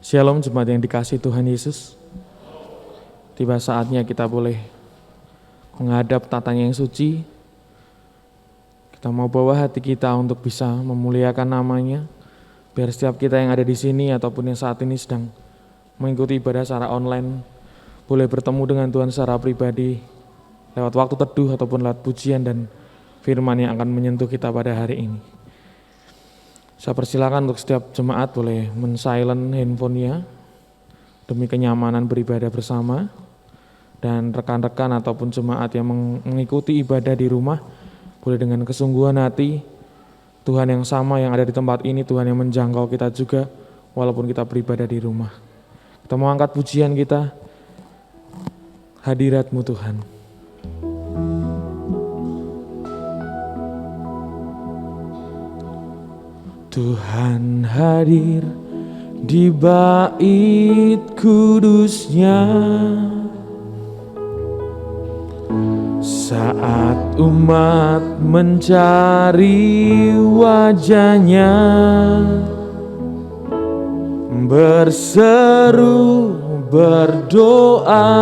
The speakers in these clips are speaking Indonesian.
Shalom jemaat yang dikasihi Tuhan Yesus. Tiba saatnya kita boleh menghadap tatanya yang suci. Kita mau bawa hati kita untuk bisa memuliakan namanya. Biar setiap kita yang ada di sini ataupun yang saat ini sedang mengikuti ibadah secara online boleh bertemu dengan Tuhan secara pribadi lewat waktu teduh ataupun lewat pujian dan firman yang akan menyentuh kita pada hari ini. Saya persilakan untuk setiap jemaat boleh men-silent handphonenya demi kenyamanan beribadah bersama. Dan rekan-rekan ataupun jemaat yang mengikuti ibadah di rumah boleh dengan kesungguhan hati, Tuhan yang sama yang ada di tempat ini, Tuhan yang menjangkau kita juga walaupun kita beribadah di rumah. Kita mau angkat pujian kita, hadirat-Mu Tuhan. Tuhan hadir di bait kudus-Nya saat umat mencari wajah-Nya, berseru, berdoa,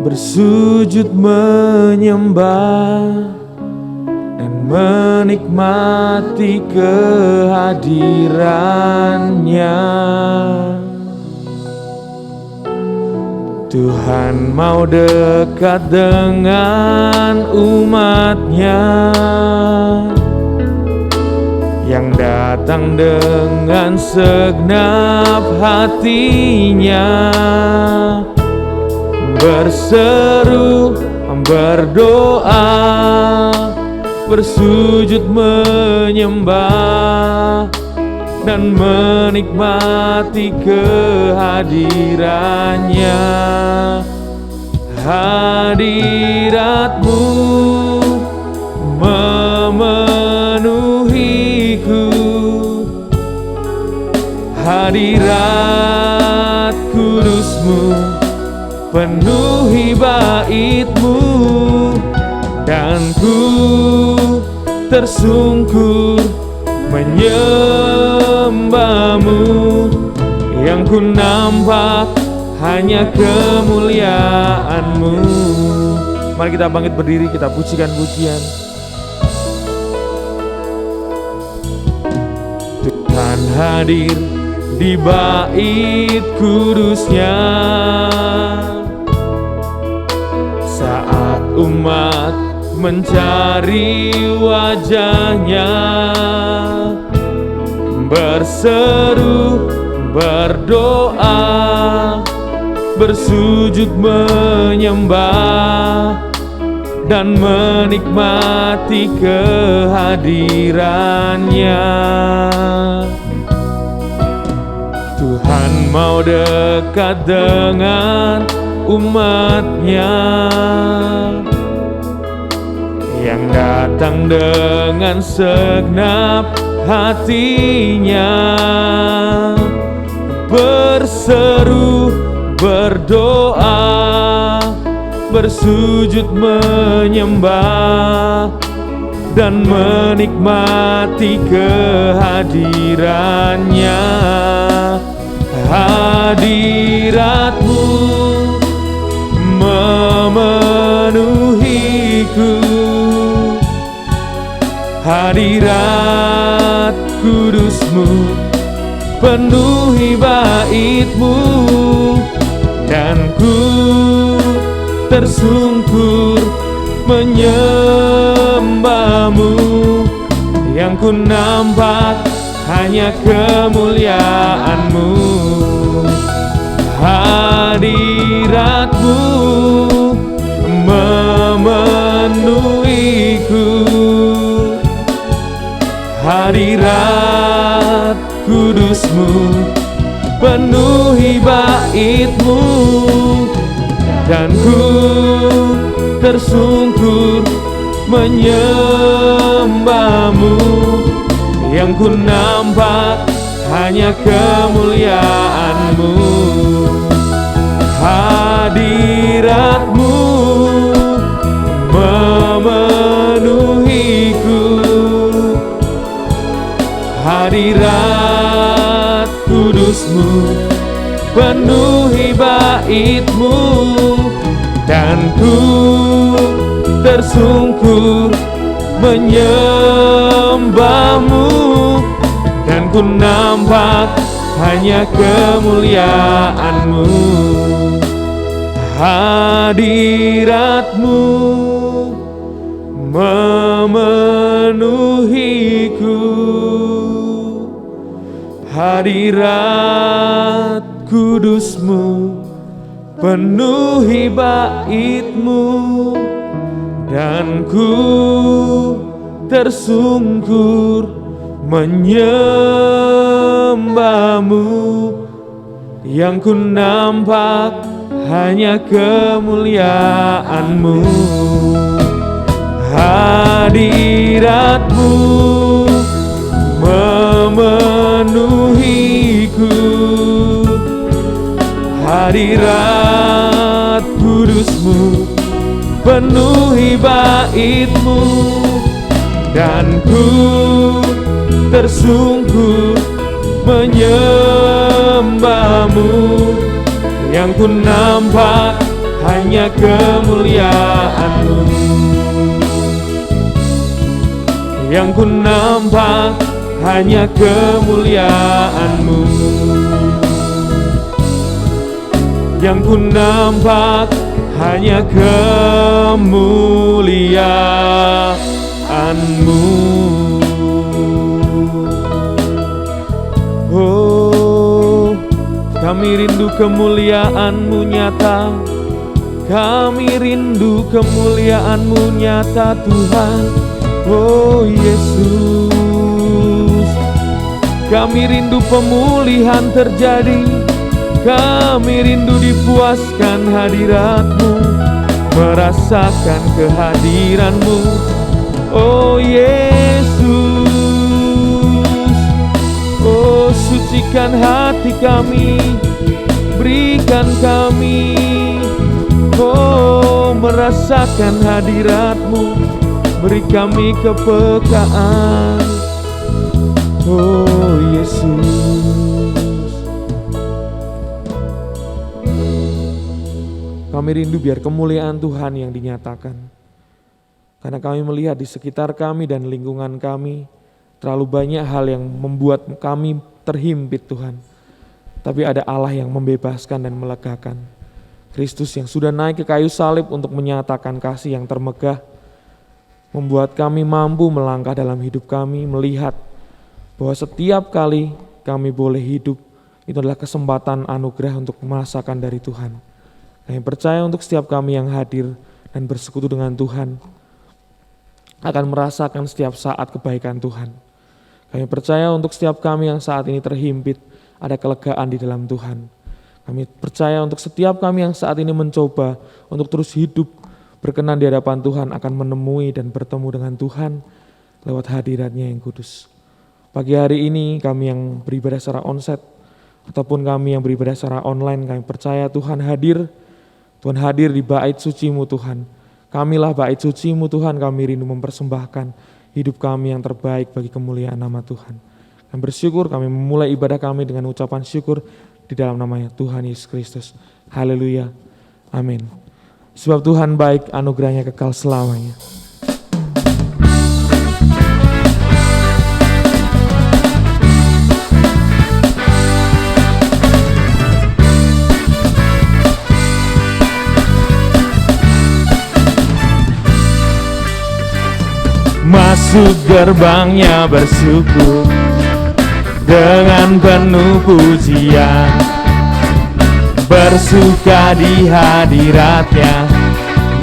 bersujud menyembah dan menikmati kehadiran-Nya. Tuhan mau dekat dengan umat-Nya yang datang dengan segenap hatinya, berseru, berdoa, bersujud menyembah dan menikmati kehadiran-Nya. Hadirat-Mu memenuhiku, hadirat kudus-Mu penuhi bait-Mu, dan ku tersungkur menyembah-Mu, yang ku nampak hanya kemuliaan-Mu. Mari kita bangkit berdiri, kita pujikan pujian. Tuhan hadir di bait kudus-Nya saat umat mencari wajah-Nya, berseru, berdoa, bersujud menyembah dan menikmati kehadiran-Nya. Tuhan mau dekat dengan umat-Nya yang datang dengan segenap hatinya, berseru, berdoa, bersujud menyembah dan menikmati kehadiran-Nya. Hadirat-Mu memenuhiku, hadirat kudus-Mu penuhi bait-Mu, dan ku tersungkur menyembah-Mu, yang ku nampak hanya kemuliaan-Mu. Hadirat-Mu memenuhiku, hadirat kudus-Mu penuhi bait-Mu, dan ku tersungkur menyembah-Mu, yang ku nampak hanya kemuliaan-Mu. Hadirat-Mu memenuhiku, hadirat kudus kudus-Mu penuhi bait-Mu, dan ku tersungkur menyembah-Mu, dan ku nampak hanya kemuliaan-Mu. Hadirat-Mu memenuhiku, hadirat kudus-Mu penuhi bait-Mu, dan ku tersungkur menyembah-Mu, yang ku nampak hanya kemuliaan-Mu. Hadirat-Mu memenuhiku, hadirat kudus-Mu penuhi bait-Mu, dan ku tersungkur menyembah-Mu, yang ku nampak hanya kemuliaan-Mu, yang ku nampak hanya kemuliaan-Mu, yang ku nampak hanya kemuliaan-Mu. Oh, kami rindu kemuliaan-Mu nyata, kami rindu kemuliaan-Mu nyata Tuhan. Oh Yesus, kami rindu pemulihan terjadi, kami rindu dipuaskan hadirat-Mu, merasakan kehadiran-Mu. Oh Yesus, oh sucikan hati kami, berikan kami, oh merasakan hadirat-Mu, beri kami kepekaan. Oh Yesus, kami rindu biar kemuliaan Tuhan yang dinyatakan. Karena kami melihat di sekitar kami dan lingkungan kami terlalu banyak hal yang membuat kami terhimpit Tuhan. Tapi ada Allah yang membebaskan dan melegakan. Kristus yang sudah naik ke kayu salib untuk menyatakan kasih yang termegah, membuat kami mampu melangkah dalam hidup kami, melihat bahwa setiap kali kami boleh hidup, itu adalah kesempatan anugerah untuk merasakan dari Tuhan. Kami percaya untuk setiap kami yang hadir dan bersekutu dengan Tuhan, akan merasakan setiap saat kebaikan Tuhan. Kami percaya untuk setiap kami yang saat ini terhimpit, ada kelegaan di dalam Tuhan. Kami percaya untuk setiap kami yang saat ini mencoba untuk terus hidup berkenan di hadapan Tuhan, akan menemui dan bertemu dengan Tuhan lewat hadirat-Nya yang kudus. Pagi hari ini kami yang beribadah secara onsite ataupun kami yang beribadah secara online, kami percaya Tuhan hadir. Tuhan hadir di bait suci-Mu Tuhan. Kamilah bait suci-Mu Tuhan, kami rindu mempersembahkan hidup kami yang terbaik bagi kemuliaan nama Tuhan. Kami bersyukur, kami memulai ibadah kami dengan ucapan syukur di dalam nama Tuhan Yesus Kristus. Haleluya. Amin. Sebab Tuhan baik, anugerahnya kekal selamanya. Masuk gerbangnya bersyukur dengan penuh pujian, bersuka di hadirat-Nya,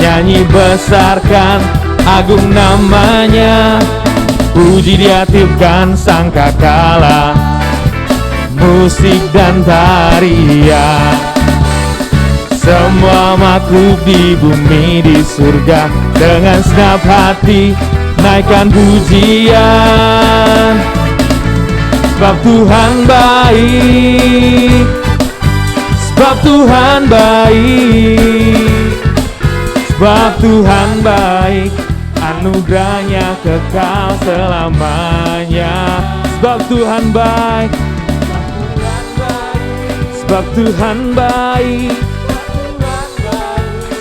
nyanyi besarkan agung namanya, puji diaktifkan sangkakala, musik dan tarian, semua makhluk di bumi di surga dengan segenap hati naikkan pujian. Sebab Tuhan baik, sebab Tuhan baik, sebab Tuhan baik, anugerahnya kekal selamanya. Sebab Tuhan baik, sebab Tuhan baik, sebab Tuhan baik,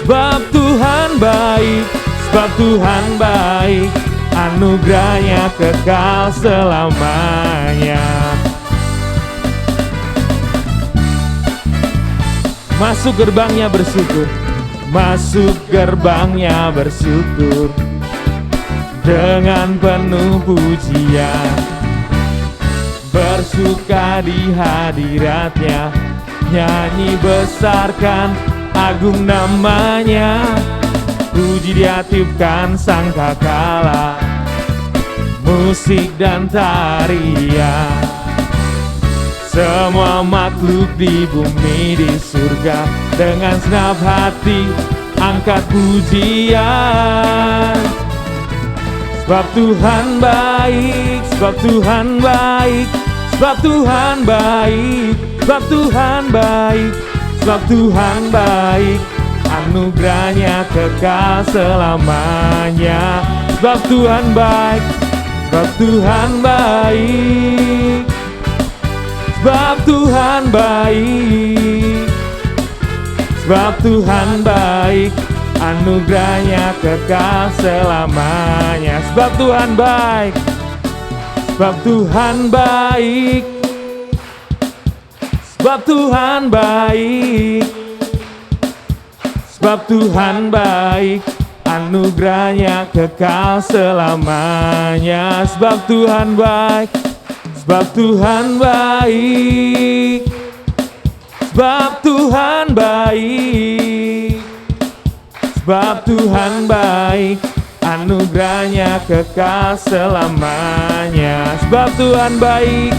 sebab Tuhan baik, sebab Tuhan baik, anugerahnya kekal selamanya. Masuk gerbangnya bersyukur, masuk gerbangnya bersyukur, dengan penuh pujian, bersuka di hadiratnya, nyanyi besarkan agung namanya, puji diatiupkan sangkakala, musik dan tarian. Semua makhluk di bumi di surga dengan senap hati angkat pujian. Sebab Tuhan baik, sebab Tuhan baik, sebab Tuhan baik, sebab Tuhan baik, sebab Tuhan baik, anugerahnya kekal selamanya. Sebab Tuhan baik, sebab Tuhan baik, sebab Tuhan baik, sebab Tuhan baik, anugerahnya kekal selamanya. Sebab Tuhan baik, sebab Tuhan baik, sebab Tuhan baik, sebab Tuhan baik, anugerahnya kekal selamanya. Sebab Tuhan baik, sebab Tuhan baik, sebab Tuhan baik, sebab Tuhan baik, anugerahnya kekal selamanya. Sebab Tuhan baik,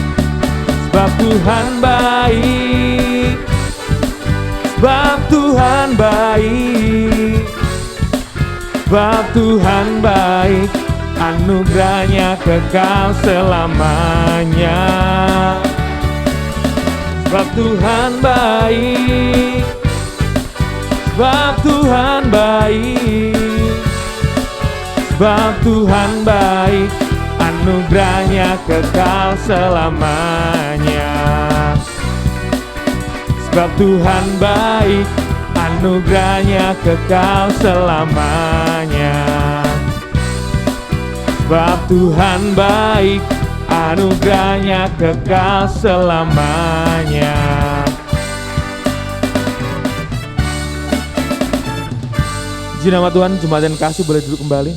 sebab Tuhan baik, sebab Tuhan baik, sebab Tuhan baik, anugerahnya kekal selamanya. Sebab Tuhan baik, sebab Tuhan baik, sebab Tuhan baik, anugerahnya kekal selamanya. Sebab Tuhan baik, anugerahnya kekal selamanya. Sebab Tuhan baik, anugerahnya kekal selamanya. Puji nama Tuhan, jemaat dan kasih boleh duduk kembali.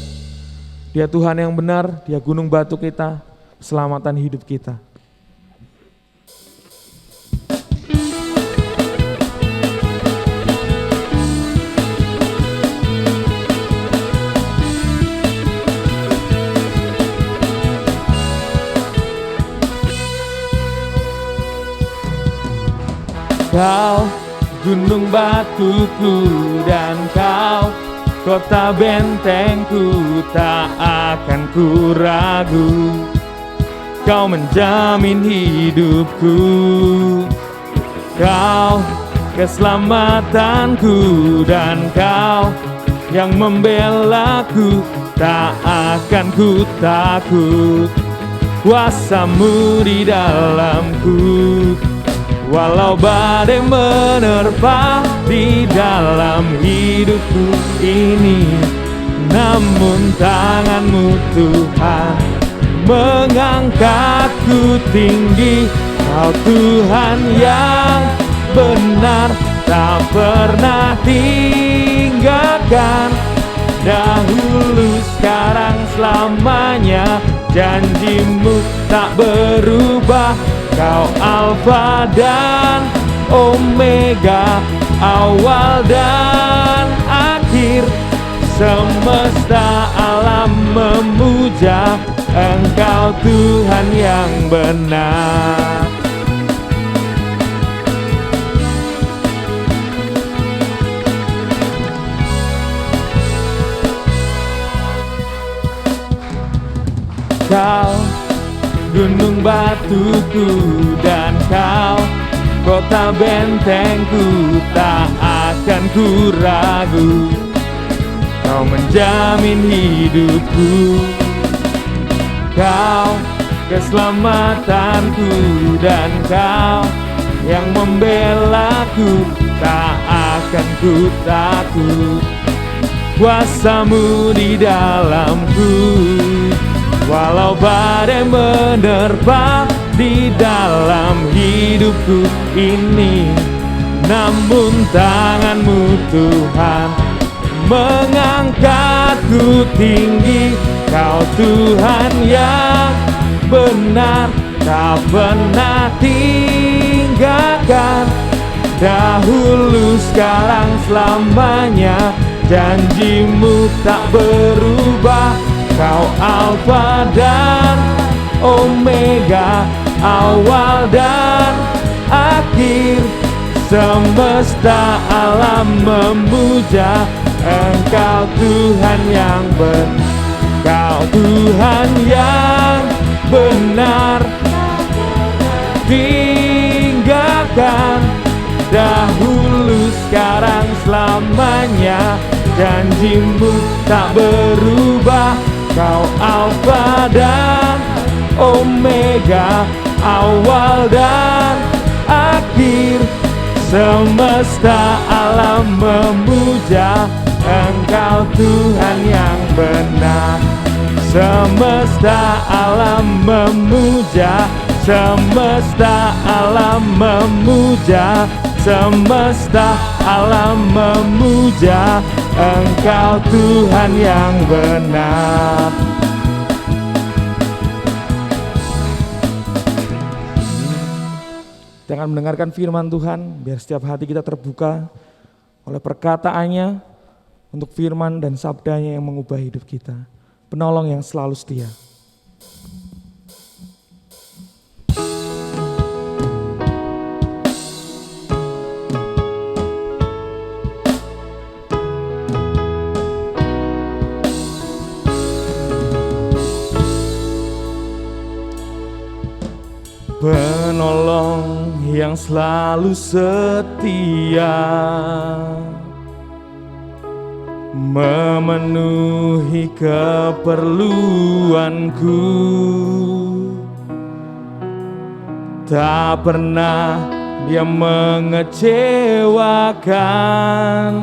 Dia Tuhan yang benar, Dia gunung batu kita, keselamatan hidup kita. Kau gunung batuku dan kau kota bentengku, tak akan ku ragu. Kau menjamin hidupku, kau keselamatanku, dan kau yang membelaku, tak akan ku takut. Kuasamu di dalamku, walau badai menerpa di dalam hidupku ini, namun tanganmu Tuhan mengangkatku tinggi. Kau Tuhan yang benar, tak pernah tinggalkan. Dahulu, sekarang, selamanya, janjimu tak berubah. Kau Alfa dan Omega, awal dan akhir. Semesta alam memuja Engkau Tuhan yang benar. Kau gunung batuku dan kau kota bentengku, tak akan ku ragu. Kau menjamin hidupku, kau keselamatanku, dan kau yang membelaku, tak akan ku takut. Kuasamu di dalamku, walau badai menerpa di dalam hidupku ini, namun tanganmu Tuhan mengangkatku tinggi. Kau Tuhan yang benar, tak pernah tinggalkan. Dahulu, sekarang, selamanya, janjimu tak berubah. Kau Alfa dan Omega, awal dan akhir. Semesta alam memuja Engkau Tuhan yang benar. Kau Tuhan yang benar, tinggalkan. Dahulu, sekarang, selamanya, janjimu tak berubah. Kau Alfa dan Omega, awal dan akhir. Semesta alam memuja Engkau Tuhan yang benar. Semesta alam memuja, semesta alam memuja, semesta alam memuja Engkau Tuhan yang benar. Kita akan mendengarkan firman Tuhan, biar setiap hati kita terbuka oleh perkataannya, untuk firman dan sabdanya yang mengubah hidup kita. Penolong yang selalu setia. Penolong yang selalu setia, memenuhi keperluanku, tak pernah Dia mengecewakan.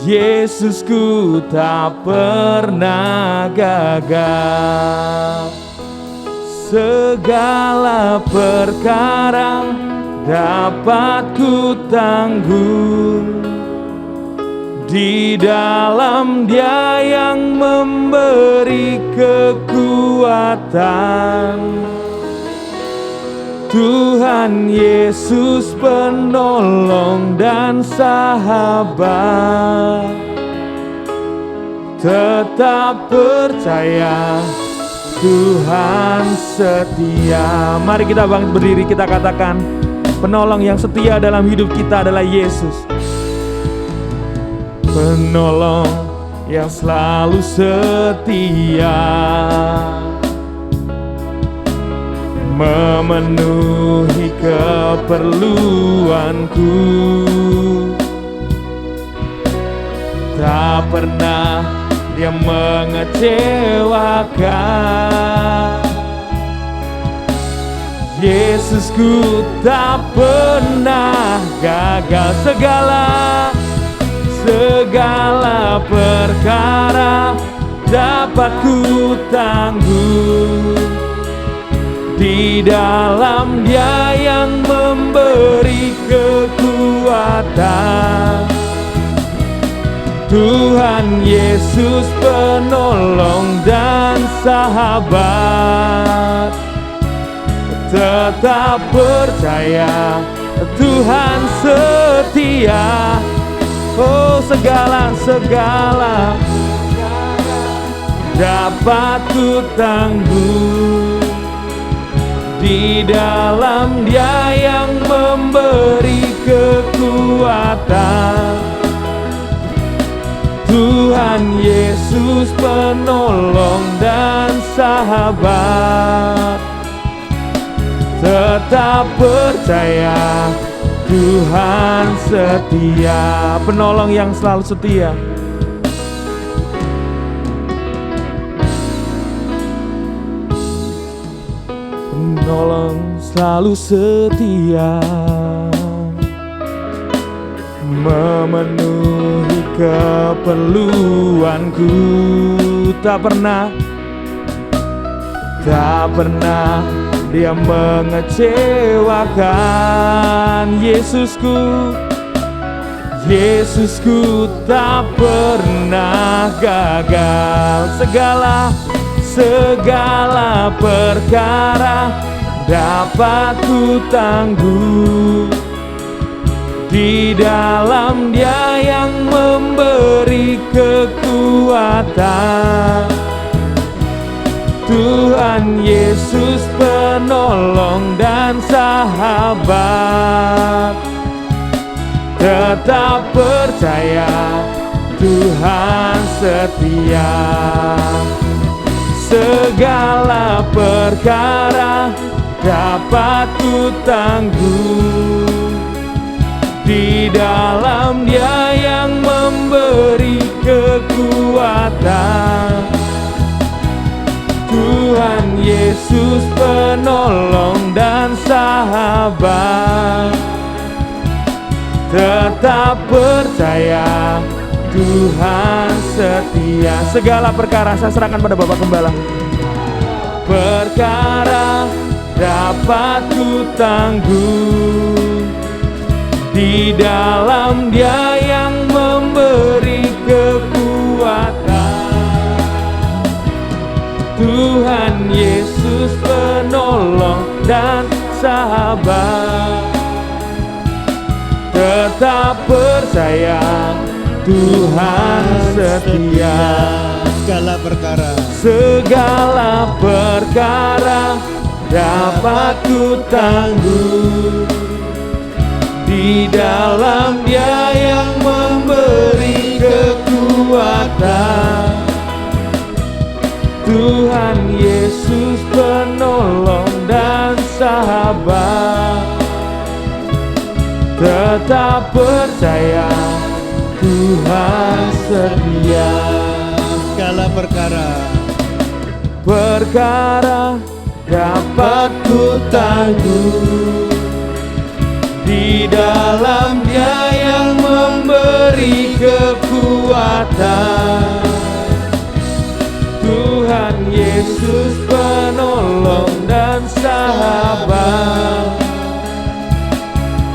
Yesusku tak pernah gagal. Segala perkara dapat ku tanggung di dalam Dia yang memberi kekuatan. Tuhan Yesus penolong dan sahabat, tetap percaya Tuhan setia. Mari kita bangkit berdiri, kita katakan, penolong yang setia dalam hidup kita adalah Yesus. Penolong yang selalu setia, memenuhi keperluanku, tak pernah Dia mengecewakan. Yesusku tak pernah gagal. Segala perkara dapat ku tanggung di dalam Dia yang memberi kekuatan. Tuhan Yesus penolong dan sahabat, tetap percaya Tuhan setia. Oh, segala dapat ku tanggung di dalam Dia yang memberi kekuatan. Tuhan Yesus penolong dan sahabat, tetap percaya Tuhan setia. Penolong yang selalu setia. Penolong selalu setia, memenuhi keperluanku. Tak pernah Dia mengecewakan. Yesusku tak pernah gagal. Segala perkara dapat ku tangguh di dalam Dia yang memberi kekuatan. Tuhan Yesus penolong dan sahabat. Tetap percaya, Tuhan setia. Segala perkara dapat ku tangguh di dalam Dia yang memberi kekuatan. Tuhan Yesus penolong dan sahabat. Tetap percaya, Tuhan setia. Segala perkara saya serahkan pada Bapak Gembala. Perkara dapat ku tangguh di dalam Dia yang memberi kekuatan. Tuhan Yesus penolong dan sahabat. Tetap percaya, Tuhan setia. Segala perkara dapat ku tangguh di dalam Dia yang memberi kekuatan. Tuhan Yesus penolong dan sahabat. Tetap percaya, Tuhan setia. Perkara dapat ku tangguh di dalam Dia yang memberi kekuatan. Tuhan Yesus penolong dan sahabat.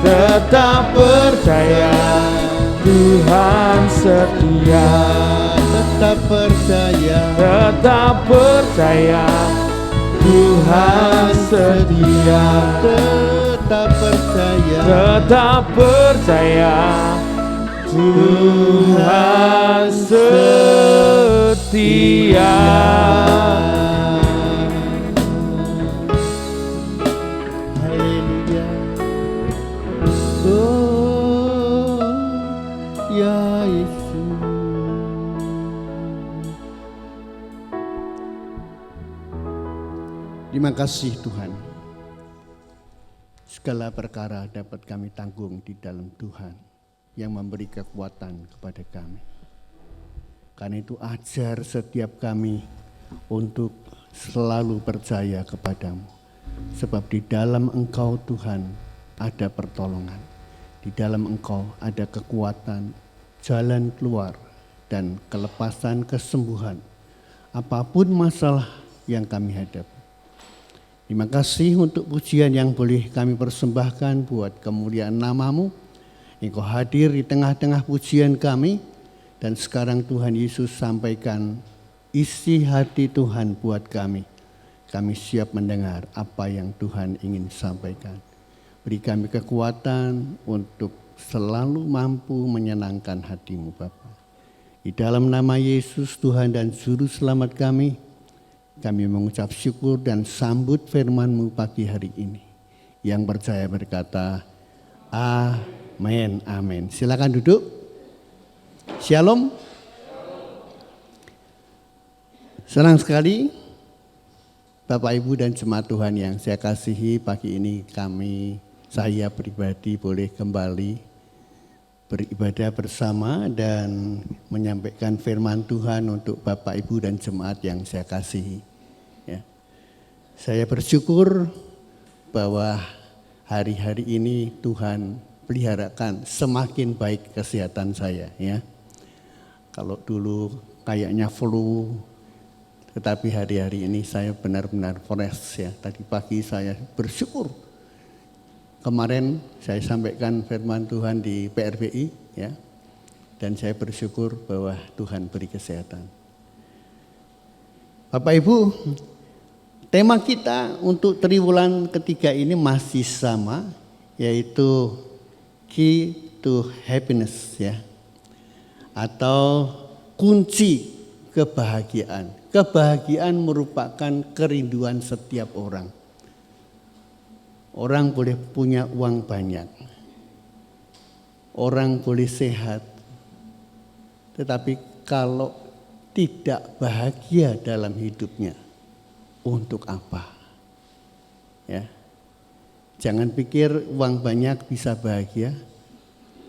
Tetap percaya, Tuhan setia. Tetap percaya, Tuhan setia. Tetap percaya, Tuhan setia. Haleluya. Oh, ya Yesus. Terima kasih Tuhan. Segala perkara dapat kami tanggung di dalam Tuhan yang memberi kekuatan kepada kami. Karena itu ajar setiap kami untuk selalu percaya kepadamu. Sebab di dalam Engkau Tuhan ada pertolongan. Di dalam Engkau ada kekuatan, jalan keluar dan kelepasan kesembuhan. Apapun masalah yang kami hadapi. Terima kasih untuk pujian yang boleh kami persembahkan buat kemuliaan nama-Mu. Engkau hadir di tengah-tengah pujian kami. Dan sekarang Tuhan Yesus sampaikan isi hati Tuhan buat kami. Kami siap mendengar apa yang Tuhan ingin sampaikan. Beri kami kekuatan untuk selalu mampu menyenangkan hati-Mu Bapa. Di dalam nama Yesus Tuhan dan Juru Selamat kami mengucap syukur dan sambut firman-Mu pagi hari ini. Yang percaya berkata, amin, amin. Silakan duduk. Shalom. Senang sekali Bapak Ibu dan jemaat Tuhan yang saya kasihi, pagi ini saya pribadi boleh kembali beribadah bersama dan menyampaikan firman Tuhan untuk Bapak Ibu dan jemaat yang saya kasihi. Ya. Saya bersyukur bahwa hari-hari ini Tuhan peliharakan semakin baik kesehatan saya ya. Kalau dulu kayaknya flu, tetapi hari-hari ini saya benar-benar fresh ya. Tadi pagi saya bersyukur. Kemarin saya sampaikan firman Tuhan di PRBI ya. Dan saya bersyukur bahwa Tuhan beri kesehatan. Bapak Ibu, tema kita untuk triwulan ketiga ini masih sama, yaitu Key to Happiness ya. Atau kunci kebahagiaan. Kebahagiaan merupakan kerinduan setiap orang. Orang boleh punya uang banyak. Orang boleh sehat. Tetapi kalau tidak bahagia dalam hidupnya, untuk apa? Ya. Jangan pikir uang banyak bisa bahagia.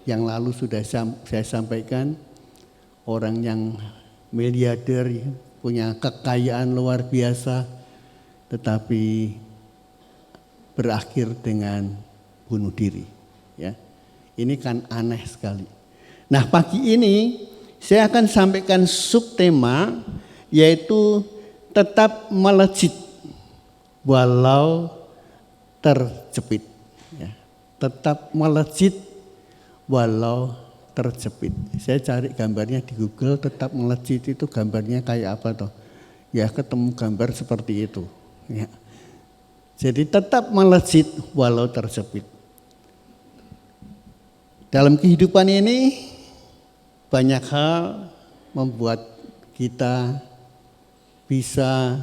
Yang lalu sudah saya sampaikan, orang yang miliarder ya, punya kekayaan luar biasa, tetapi berakhir dengan bunuh diri. Ya. Ini kan aneh sekali. Nah, pagi ini saya akan sampaikan subtema, yaitu tetap melejit walau terjepit. Ya. Tetap melejit walau terjepit. Saya cari gambarnya di Google, tetap melejit itu gambarnya kayak apa toh? Ya ketemu gambar seperti itu. Ya. Jadi tetap melejit walau terjepit. Dalam kehidupan ini banyak hal membuat kita bisa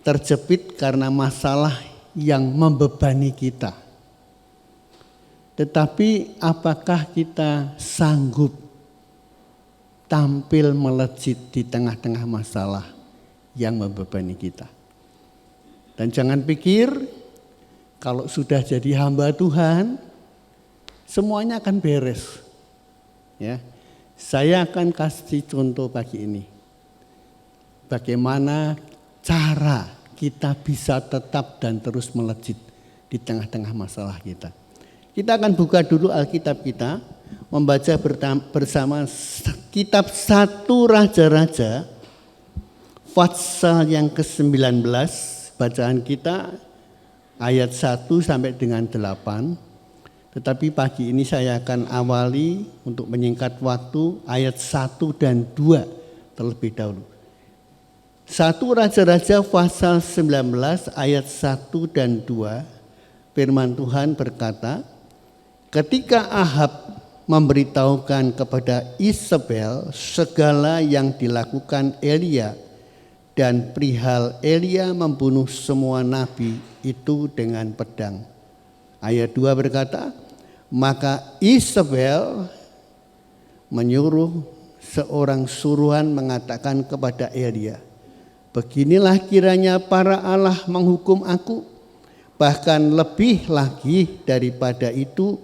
terjepit karena masalah yang membebani kita. Tetapi apakah kita sanggup tampil melejit di tengah-tengah masalah yang membebani kita? Dan jangan pikir kalau sudah jadi hamba Tuhan semuanya akan beres. Ya. Saya akan kasih contoh pagi ini. Bagaimana cara kita bisa tetap dan terus melejit di tengah-tengah masalah kita. Kita akan buka dulu Alkitab kita, membaca bersama kitab 1 Raja-Raja, pasal yang ke-19, bacaan kita ayat 1 sampai dengan 8. Tetapi pagi ini saya akan awali untuk menyingkat waktu ayat 1 dan 2 terlebih dahulu. 1 Raja-Raja pasal 19 ayat 1 dan 2, firman Tuhan berkata, ketika Ahab memberitahukan kepada Isabel segala yang dilakukan Elia dan perihal Elia membunuh semua nabi itu dengan pedang. Ayat 2 berkata, maka Isabel menyuruh seorang suruhan mengatakan kepada Elia, beginilah kiranya para Allah menghukum aku, bahkan lebih lagi daripada itu,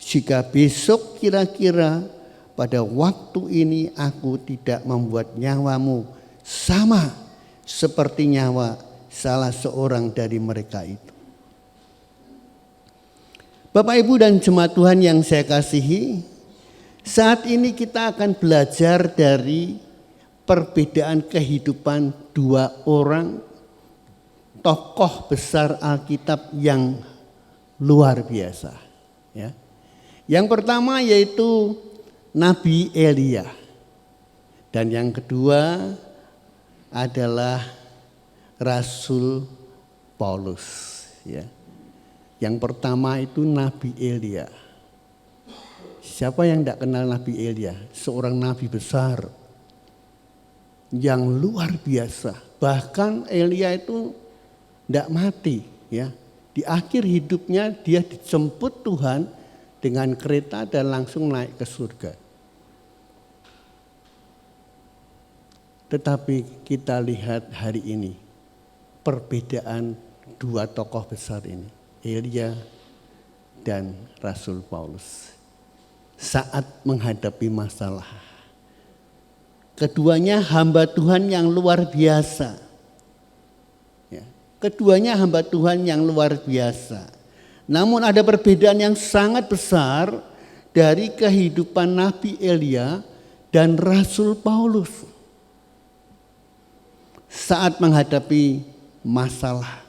jika besok kira-kira pada waktu ini aku tidak membuat nyawamu sama seperti nyawa salah seorang dari mereka itu. Bapak Ibu dan jemaat Tuhan yang saya kasihi, saat ini kita akan belajar dari perbedaan kehidupan dua orang tokoh besar Alkitab yang luar biasa. Ya. Yang pertama yaitu Nabi Elia, dan yang kedua adalah Rasul Paulus. Ya. Yang pertama itu Nabi Elia. Siapa yang tidak kenal Nabi Elia? Seorang nabi besar yang luar biasa. Bahkan Elia itu tidak mati. Ya. Di akhir hidupnya dia dijemput Tuhan dengan kereta dan langsung naik ke surga. Tetapi kita lihat hari ini perbedaan dua tokoh besar ini. Elia dan Rasul Paulus saat menghadapi masalah. Keduanya hamba Tuhan yang luar biasa. Ya. Keduanya hamba Tuhan yang luar biasa. Namun ada perbedaan yang sangat besar dari kehidupan Nabi Elia dan Rasul Paulus saat menghadapi masalah.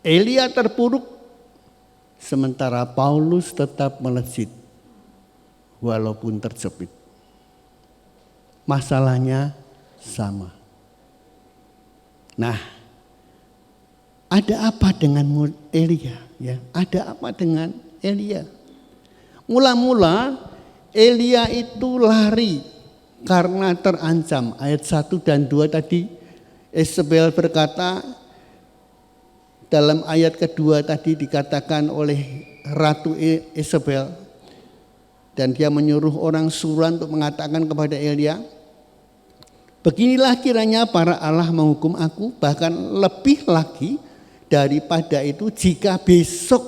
Elia terpuruk sementara Paulus tetap melejit walaupun terjepit. Masalahnya sama. Nah, ada apa dengan Elia? Ya, ada apa dengan Elia? Mula-mula Elia itu lari karena terancam. Ayat 1 dan 2 tadi Isabel berkata, dalam ayat kedua tadi dikatakan oleh Ratu Isabel, dan dia menyuruh orang suruhan untuk mengatakan kepada Elia, beginilah kiranya para Allah menghukum aku, bahkan lebih lagi daripada itu jika besok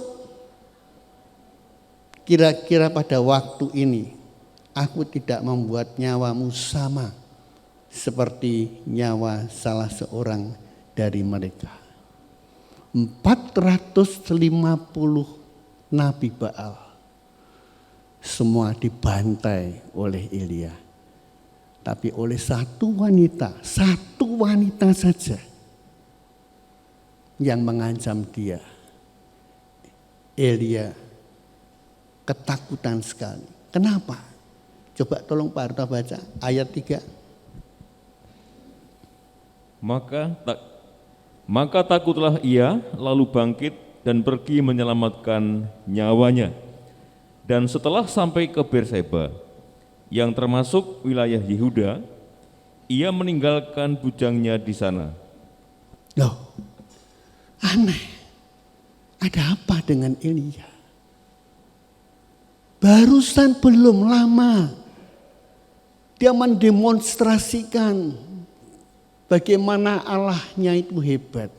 kira-kira pada waktu ini aku tidak membuat nyawamu sama seperti nyawa salah seorang dari mereka. 450 nabi Baal semua dibantai oleh Elia. Tapi oleh satu wanita saja yang mengancam dia. Elia ketakutan sekali. Kenapa? Coba tolong Pak Harto baca ayat 3. Maka takutlah ia, lalu bangkit dan pergi menyelamatkan nyawanya. Dan setelah sampai ke Berseba, yang termasuk wilayah Yehuda, ia meninggalkan bujangnya di sana. Loh, aneh. Ada apa dengan Elia? Barusan belum lama dia mendemonstrasikan bagaimana Allahnya itu hebat.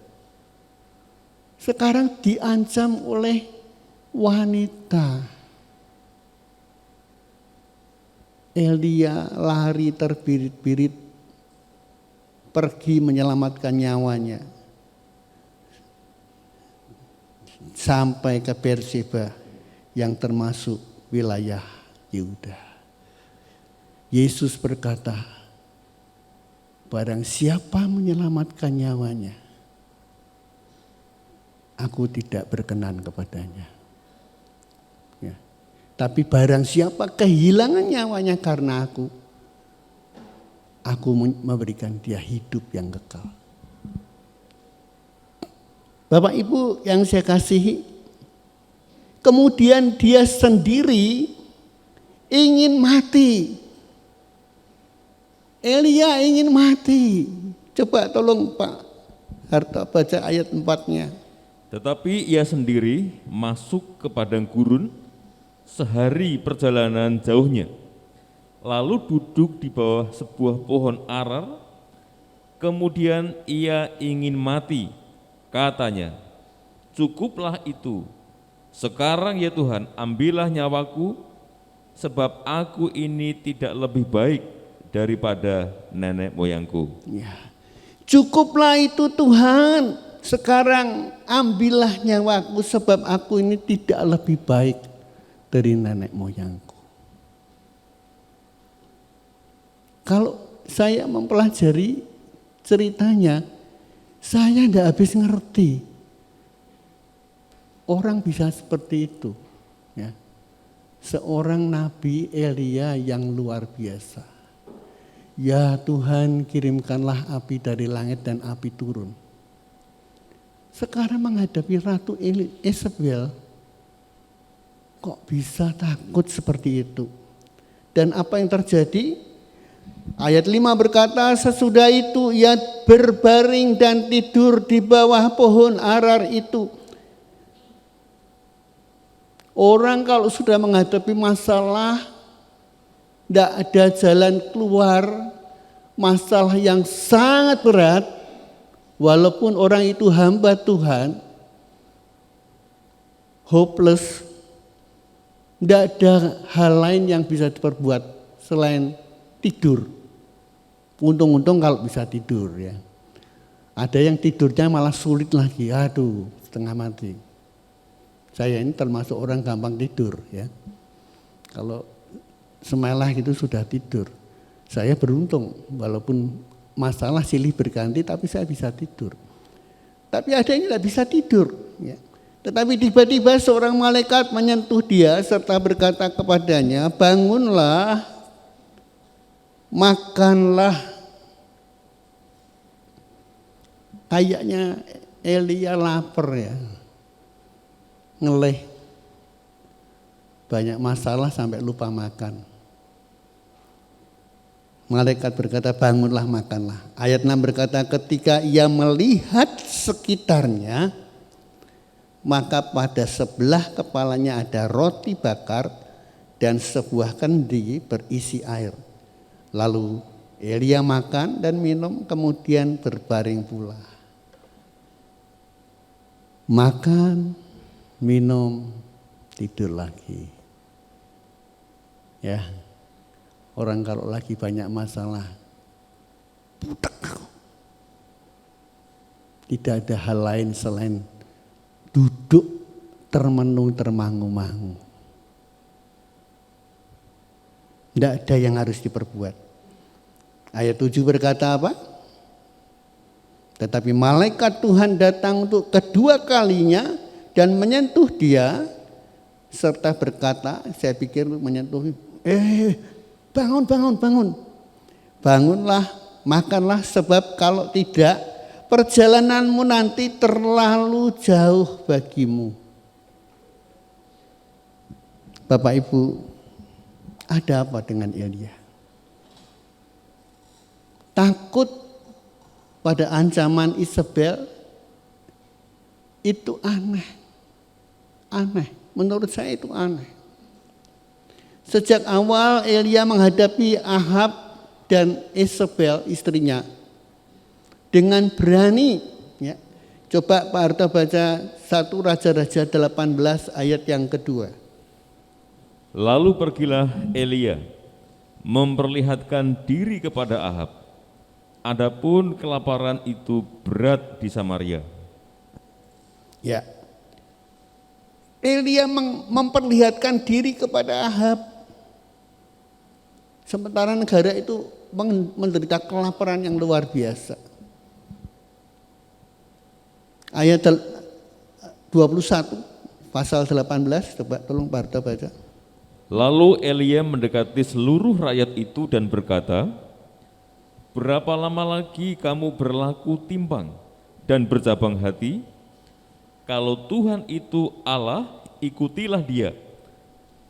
Sekarang diancam oleh wanita. Elia lari terbirit-birit pergi menyelamatkan nyawanya sampai ke Berseba yang termasuk wilayah Yehuda. Yesus berkata, barang siapa menyelamatkan nyawanya, aku tidak berkenan kepadanya. Ya. Tapi barang siapa kehilangan nyawanya karena aku memberikan dia hidup yang kekal. Bapak Ibu yang saya kasihi, kemudian dia sendiri ingin mati. Elia ingin mati. Coba tolong Pak Harto baca ayat 4-nya. Tetapi ia sendiri masuk ke padang gurun sehari perjalanan jauhnya, lalu duduk di bawah sebuah pohon arar. Kemudian ia ingin mati, katanya, cukuplah itu, sekarang ya Tuhan, ambillah nyawaku, sebab aku ini tidak lebih baik daripada nenek moyangku. Ya. Cukuplah itu Tuhan, sekarang ambillah nyawaku, sebab aku ini tidak lebih baik dari nenek moyangku. Kalau saya mempelajari ceritanya, saya tidak habis ngerti. Orang bisa seperti itu. Ya. Seorang Nabi Elia yang luar biasa. Ya Tuhan, kirimkanlah api dari langit dan api turun. Sekarang menghadapi Ratu Isabel, kok bisa takut seperti itu? Dan apa yang terjadi? Ayat 5 berkata, sesudah itu ia berbaring dan tidur di bawah pohon arar itu. Orang kalau sudah menghadapi masalah, tidak ada jalan keluar, masalah yang sangat berat, walaupun orang itu hamba Tuhan, hopeless, tidak ada hal lain yang bisa diperbuat selain tidur. Untung-untung kalau bisa tidur ya. Ada yang tidurnya malah sulit lagi, aduh setengah mati. Saya ini termasuk orang gampang tidur ya. Kalau semalah gitu sudah tidur. Saya beruntung walaupun masalah silih berganti tapi saya bisa tidur. Tapi ada yang tidak bisa tidur ya. Tetapi tiba-tiba seorang malaikat menyentuh dia serta berkata kepadanya, bangunlah, makanlah. Kayaknya Elia lapar ya, ngeleh, banyak masalah sampai lupa makan. Malaikat berkata, bangunlah makanlah. Ayat 6 berkata, ketika ia melihat sekitarnya, maka pada sebelah kepalanya ada roti bakar dan sebuah kendi berisi air. Lalu Elia makan dan minum, kemudian berbaring pula. Makan, minum, tidur lagi. Ya, orang kalau lagi banyak masalah, butek. Tidak ada hal lain selain duduk termenung termangu-mangu. Tidak ada yang harus diperbuat. Ayat 7 berkata apa? Tetapi malaikat Tuhan datang untuk kedua kalinya dan menyentuh dia serta berkata, saya pikir menyentuh, bangun, bangun, bangun. Bangunlah, makanlah, sebab kalau tidak perjalananmu nanti terlalu jauh bagimu. Bapak Ibu, ada apa dengan Elia? Takut pada ancaman Isabel itu aneh. Aneh, menurut saya itu aneh. Sejak awal Elia menghadapi Ahab dan Isabel istrinya dengan berani. Ya. Coba Pak Harto baca 1 Raja-Raja 18 ayat yang kedua. Lalu pergilah Elia memperlihatkan diri kepada Ahab. Adapun kelaparan itu berat di Samaria. Ya. Elia memperlihatkan diri kepada Ahab. Sementara negara itu menderita kelaparan yang luar biasa. Ayat 21 pasal 18, coba tolong Pak Harto baca. Lalu Elia mendekati seluruh rakyat itu dan berkata, berapa lama lagi kamu berlaku timpang dan bercabang hati? Kalau Tuhan itu Allah, ikutilah dia.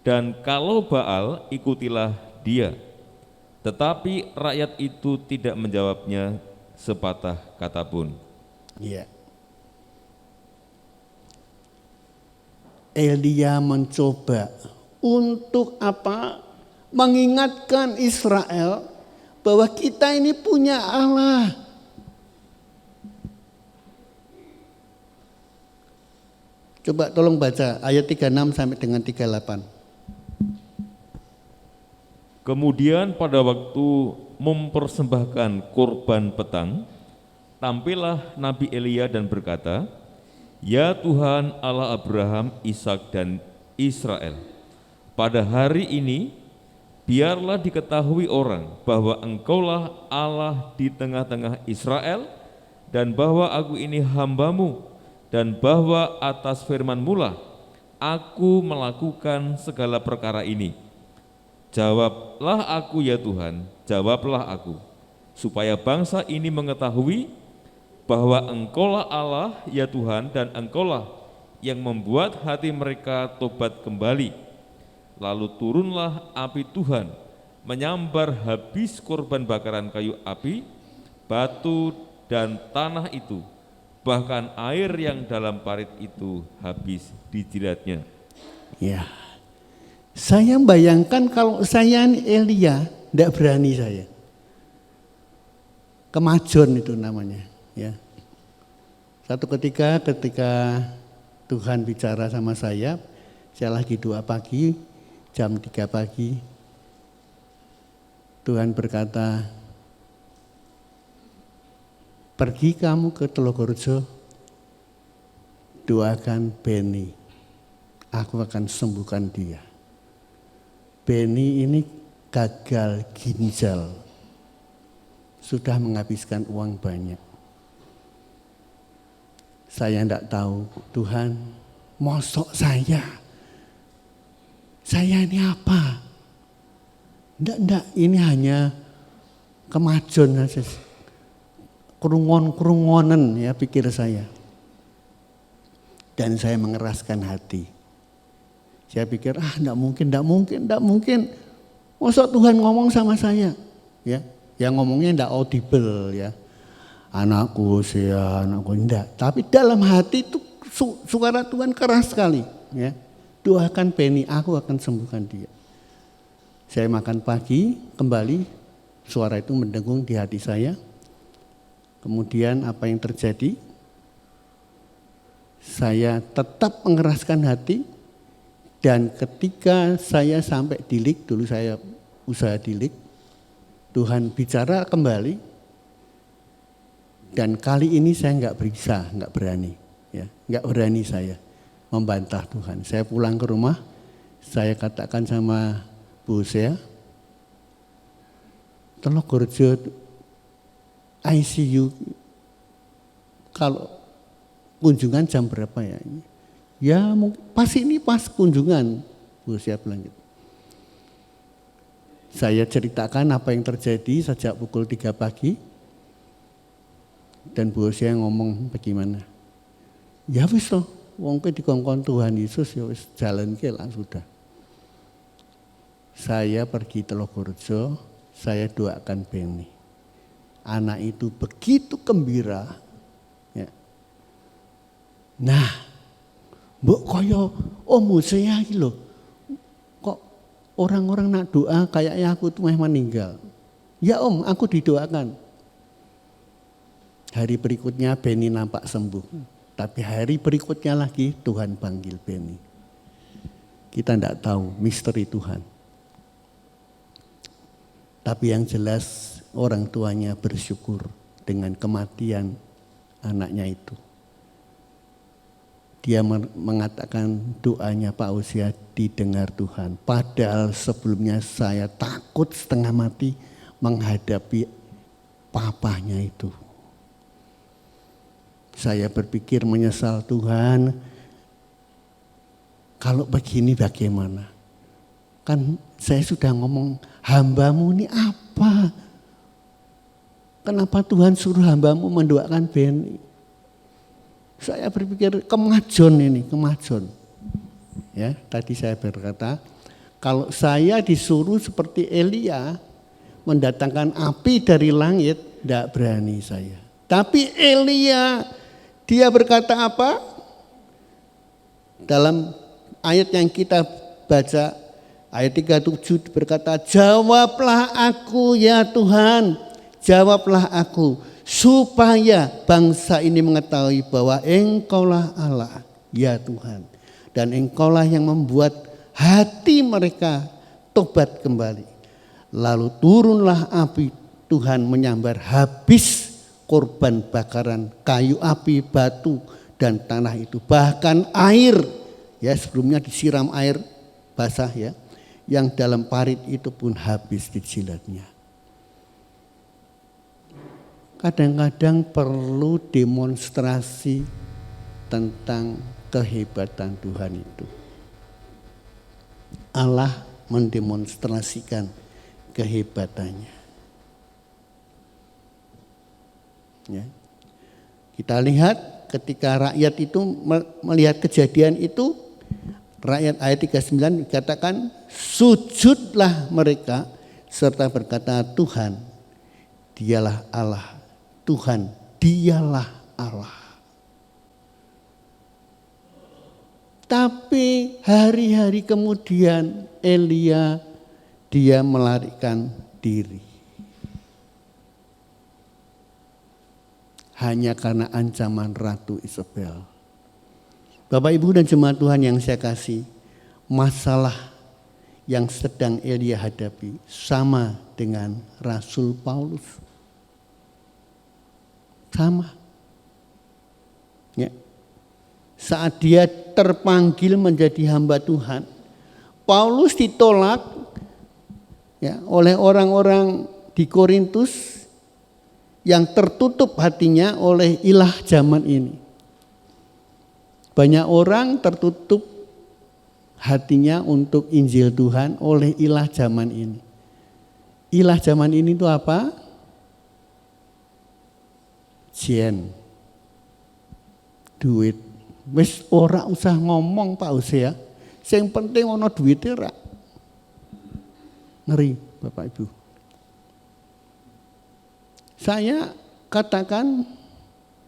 Dan kalau Baal, ikutilah dia. Tetapi rakyat itu tidak menjawabnya sepatah kata pun. Iya. Elia mencoba untuk apa? Mengingatkan Israel bahwa kita ini punya Allah. Coba tolong baca ayat 36 sampai dengan 38. Kemudian pada waktu mempersembahkan korban petang, tampillah Nabi Elia dan berkata, ya Tuhan Allah Abraham, Ishak dan Israel, pada hari ini biarlah diketahui orang bahwa Engkaulah Allah di tengah-tengah Israel, dan bahwa aku ini hamba-Mu, dan bahwa atas firman-Mu lah aku melakukan segala perkara ini. Jawablah aku ya Tuhan, jawablah aku, supaya bangsa ini mengetahui bahwa Engkaulah Allah ya Tuhan, dan Engkaulah yang membuat hati mereka tobat kembali. Lalu turunlah api Tuhan, menyambar habis korban bakaran kayu api, batu dan tanah itu, bahkan air yang dalam parit itu habis dijilatnya. Ya, saya bayangkan kalau saya Elia, tidak berani saya. Kemajon itu namanya. Ya. Satu ketika Tuhan bicara sama saya lagi doa pagi, jam 3 pagi, Tuhan berkata, pergi kamu ke Telogorejo, doakan Beni, aku akan sembuhkan dia. Beni ini gagal ginjal, sudah menghabiskan uang banyak. Saya tidak tahu, Tuhan, mosok saya ini apa? Enggak, ini hanya kemajon saja. Kerungon-kerungonan ya pikir saya. Dan saya mengeraskan hati. Saya pikir, enggak mungkin. Masa Tuhan ngomong sama saya? Ya, yang ngomongnya enggak audible ya. Anakku, enggak. Tapi dalam hati itu suara Tuhan keras sekali. Ya, doakan Beni, aku akan sembuhkan dia. Saya makan pagi, kembali suara itu mendengung di hati saya. Kemudian apa yang terjadi? Saya tetap mengeraskan hati, dan ketika saya sampai dilik, dulu saya usaha dilik, Tuhan bicara kembali, dan kali ini saya nggak berani, ya, nggak berani saya membantah Tuhan. Saya pulang ke rumah, saya katakan sama Bu saya, Telogorejo ICU kalau kunjungan jam berapa ya? Ya pas kunjungan, Bu saya bilang gitu. Saya ceritakan apa yang terjadi sejak pukul 3 pagi. Dan Bu saya ngomong bagaimana? Ya wis loh, wong ke dikongkon Tuhan Yesus ya wis jalan ke lah sudah. Saya pergi Telogorejo, saya doakan Beni. Anak itu begitu gembira. Ya. Nah, mbok koyo ommu saya iki lho. Kok orang-orang nak doa kayaknya aku tuh meninggal. Ya Om, aku didoakan. Hari berikutnya Beni nampak sembuh. Tapi hari berikutnya lagi Tuhan panggil Beni. Kita tidak tahu misteri Tuhan. Tapi yang jelas orang tuanya bersyukur dengan kematian anaknya itu. Dia mengatakan doanya Pak Usia didengar Tuhan. Padahal sebelumnya saya takut setengah mati menghadapi papanya itu. Saya berpikir menyesal, Tuhan, kalau begini bagaimana? Kan saya sudah ngomong, hambamu ini apa? Kenapa Tuhan suruh hambamu mendoakan Beni? Saya berpikir kemajon ini, kemajon. Ya, tadi saya berkata, kalau saya disuruh seperti Elia mendatangkan api dari langit, tidak berani saya. Tapi Elia, dia berkata apa? Dalam ayat yang kita baca, ayat 37 berkata, jawablah aku ya Tuhan, jawablah aku, supaya bangsa ini mengetahui bahwa Engkaulah Allah, ya Tuhan. Dan Engkaulah yang membuat hati mereka tobat kembali. Lalu turunlah api Tuhan menyambar habis korban bakaran, kayu api, batu, dan tanah itu. Bahkan air, ya sebelumnya disiram air basah ya, yang dalam parit itu pun habis dijilatnya. Kadang-kadang perlu demonstrasi tentang kehebatan Tuhan itu. Allah mendemonstrasikan kehebatannya. Ya. Kita lihat ketika rakyat itu melihat kejadian itu, rakyat ayat 39 dikatakan sujudlah mereka serta berkata, Tuhan dialah Allah, Tuhan dialah Allah. Tapi hari-hari kemudian Elia dia melarikan diri. Hanya karena ancaman Ratu Isabel. Bapak Ibu dan jemaat Tuhan yang saya kasih, masalah yang sedang Elia hadapi sama dengan Rasul Paulus. Sama. Ya. Saat dia terpanggil menjadi hamba Tuhan, Paulus ditolak ya, oleh orang-orang di Korintus yang tertutup hatinya oleh ilah zaman ini. Banyak orang tertutup hatinya untuk Injil Tuhan oleh ilah zaman ini. Ilah zaman ini itu apa? Jen, duit. Wis ora usah ngomong Pak Hosea, yang penting ono duitnya ra. Ngeri Bapak Ibu. Saya katakan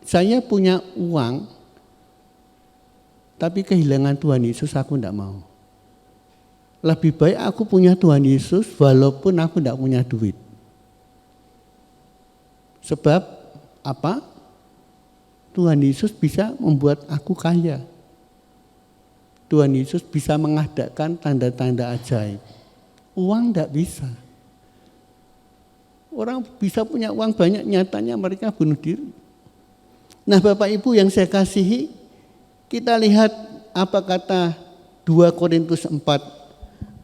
saya punya uang, tapi kehilangan Tuhan Yesus aku tidak mau. Lebih baik aku punya Tuhan Yesus walaupun aku tidak punya duit. Sebab apa? Tuhan Yesus bisa membuat aku kaya. Tuhan Yesus bisa mengadakan tanda-tanda ajaib. Uang tidak bisa. Orang bisa punya uang banyak, nyatanya mereka bunuh diri. Nah Bapak Ibu yang saya kasihi, kita lihat apa kata 2 Korintus 4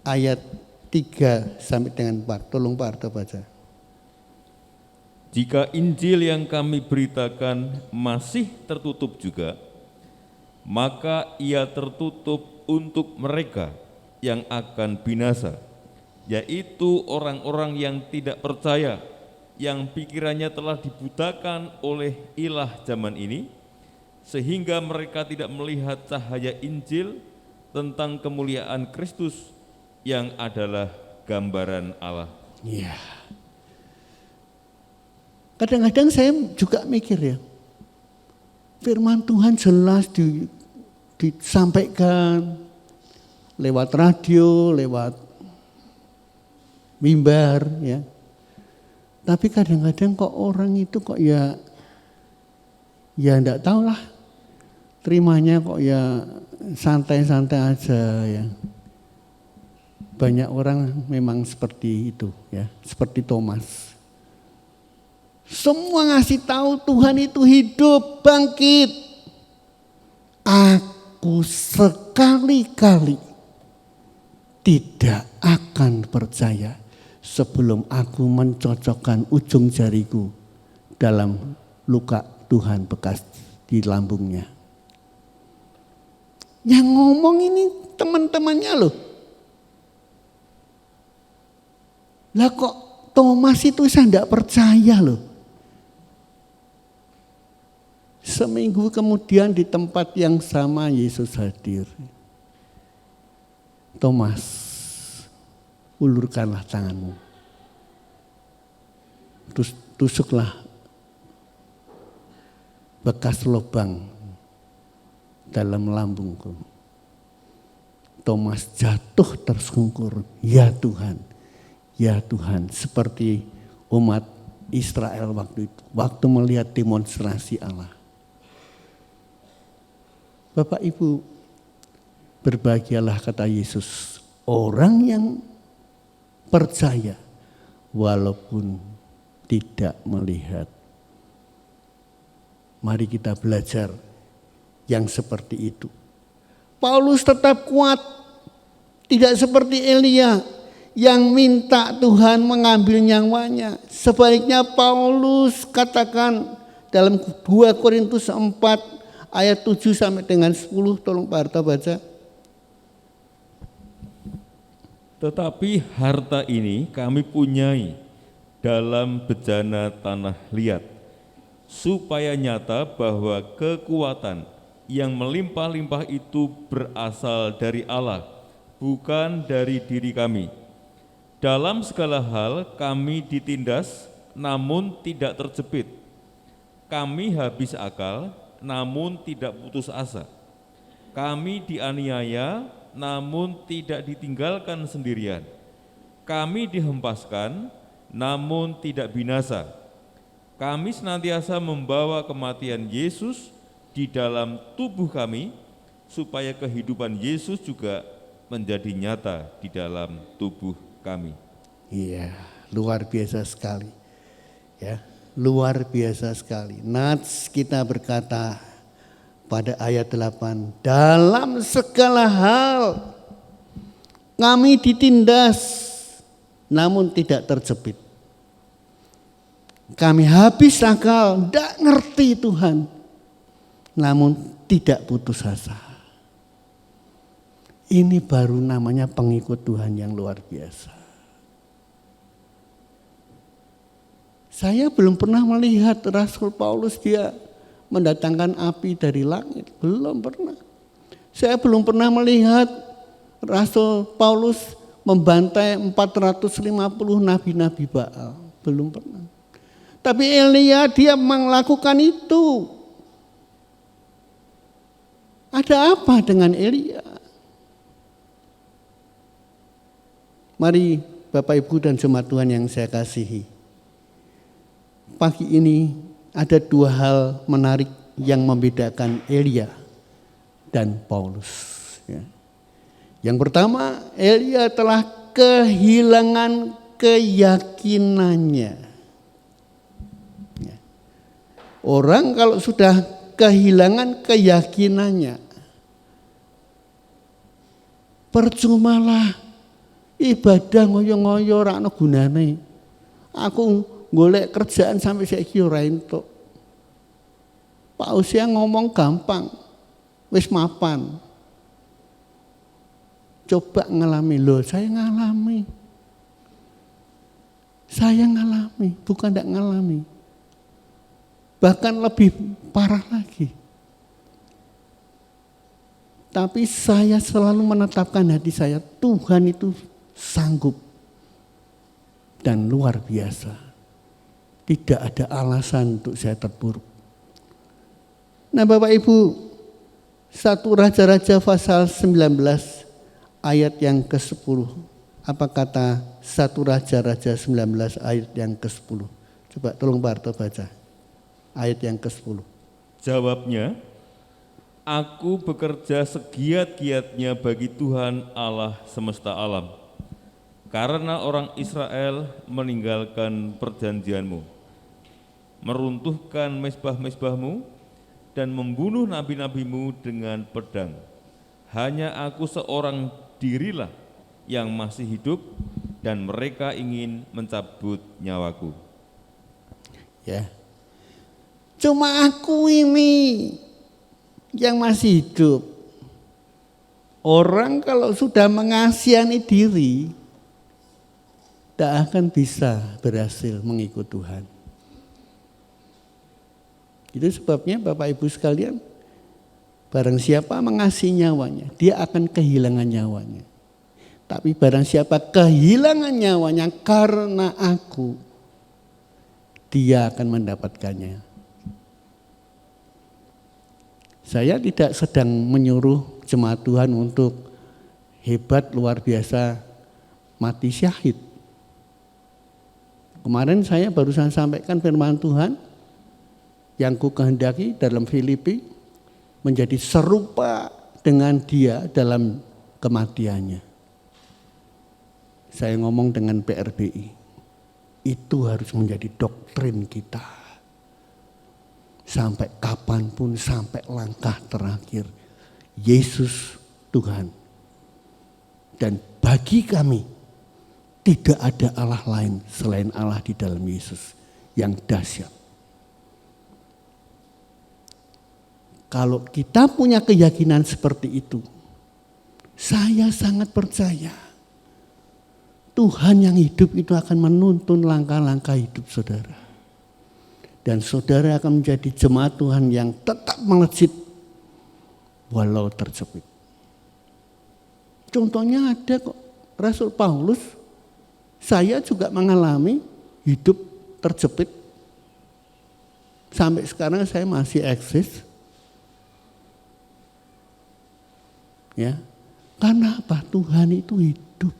ayat 3 sampai dengan 4. Tolong Pak Arto baca. Jika Injil yang kami beritakan masih tertutup juga, maka ia tertutup untuk mereka yang akan binasa, yaitu orang-orang yang tidak percaya, yang pikirannya telah dibutakan oleh ilah zaman ini, sehingga mereka tidak melihat cahaya Injil tentang kemuliaan Kristus yang adalah gambaran Allah. Iya. Kadang-kadang saya juga mikir ya, firman Tuhan jelas disampaikan lewat radio, lewat mimbar ya. Tapi kadang-kadang kok orang itu kok ya enggak tahu lah. Terimanya kok ya santai-santai aja ya. Banyak orang memang seperti itu ya, seperti Thomas. Semua ngasih tahu Tuhan itu hidup, bangkit. Aku sekali-kali tidak akan percaya sebelum aku mencocokkan ujung jariku dalam luka Tuhan bekas di lambungnya. Yang ngomong ini teman-temannya loh. Lah kok Thomas itu saya tidak percaya loh. Seminggu kemudian di tempat yang sama Yesus hadir. Thomas, ulurkanlah tanganmu. Terus tusuklah bekas lubang dalam lambungku. Thomas jatuh tersungkur. Ya Tuhan, ya Tuhan. Seperti umat Israel waktu itu. Waktu melihat demonstrasi Allah. Bapak Ibu, berbahagialah kata Yesus, orang yang percaya walaupun tidak melihat. Mari kita belajar yang seperti itu. Paulus tetap kuat, tidak seperti Elia yang minta Tuhan mengambil nyawanya. Sebaliknya Paulus katakan dalam 2 Korintus 4 ayat 7 sampai dengan 10, tolong Pak Harta baca. Tetapi harta ini kami punyai dalam bejana tanah liat, supaya nyata bahwa kekuatan yang melimpah-limpah itu berasal dari Allah, bukan dari diri kami. Dalam segala hal kami ditindas, namun tidak terjepit. Kami habis akal, namun tidak putus asa. Kami dianiaya, namun tidak ditinggalkan sendirian. Kami dihempaskan, namun tidak binasa. Kami senantiasa membawa kematian Yesus di dalam tubuh kami, supaya kehidupan Yesus juga menjadi nyata di dalam tubuh kami. Iya, luar biasa sekali. Ya, luar biasa sekali. Nats kita berkata pada ayat 8, dalam segala hal kami ditindas namun tidak terjepit. Kami habis akal, tidak ngerti Tuhan, namun tidak putus asa. Ini baru namanya pengikut Tuhan yang luar biasa. Saya belum pernah melihat Rasul Paulus dia mendatangkan api dari langit. Belum pernah. Saya belum pernah melihat Rasul Paulus membantai 450 nabi-nabi Baal. Belum pernah. Tapi Elia dia melakukan itu. Ada apa dengan Elia? Mari Bapak Ibu dan jemaat Tuhan yang saya kasihi. Pagi ini ada dua hal menarik yang membedakan Elia dan Paulus. Yang pertama, Elia telah kehilangan keyakinannya. Orang kalau sudah kehilangan keyakinannya, percumalah ibadah ngoyo-ngoyo ora ana gunane. Aku golek kerjaan sampai saiki ora entuk. Pak Usia ngomong gampang, wis mapan. Coba ngalami, loh saya ngalami. Saya ngalami, bukan tidak ngalami. Bahkan lebih parah lagi. Tapi saya selalu menetapkan hati saya, Tuhan itu sanggup dan luar biasa. Tidak ada alasan untuk saya terpuruk. Nah Bapak Ibu, 1 Raja-Raja pasal 19 ayat yang ke-10. Apa kata 1 Raja-Raja 19 ayat yang ke-10? Coba tolong Pak Arto baca ayat yang ke-10. Jawabnya, aku bekerja segiat-giatnya bagi Tuhan Allah semesta alam, karena orang Israel meninggalkan perjanjianmu, meruntuhkan mezbah-mezbahmu, dan membunuh nabi-nabimu dengan pedang. Hanya aku seorang dirilah yang masih hidup, dan mereka ingin mencabut nyawaku. Ya, cuma aku ini yang masih hidup. Orang kalau sudah mengasihani diri, tidak akan bisa berhasil mengikut Tuhan. Itu sebabnya Bapak Ibu sekalian, barang siapa mengasihi nyawanya, dia akan kehilangan nyawanya. Tapi barang siapa kehilangan nyawanya karena aku, dia akan mendapatkannya. Saya tidak sedang menyuruh jemaat Tuhan untuk hebat luar biasa mati syahid. Kemarin saya barusan sampaikan firman Tuhan yang ku kehendaki dalam Filipi menjadi serupa dengan dia dalam kematiannya. Saya ngomong dengan PRBI. Itu harus menjadi doktrin kita. Sampai kapanpun, sampai langkah terakhir. Yesus Tuhan. Dan bagi kami, tidak ada Allah lain selain Allah di dalam Yesus yang dahsyat. Kalau kita punya keyakinan seperti itu, saya sangat percaya Tuhan yang hidup itu akan menuntun langkah-langkah hidup saudara. Dan saudara akan menjadi jemaat Tuhan yang tetap melejit walau terjepit. Contohnya ada kok, Rasul Paulus, saya juga mengalami hidup terjepit. Sampai sekarang saya masih eksis. Ya, karena apa? Tuhan itu hidup.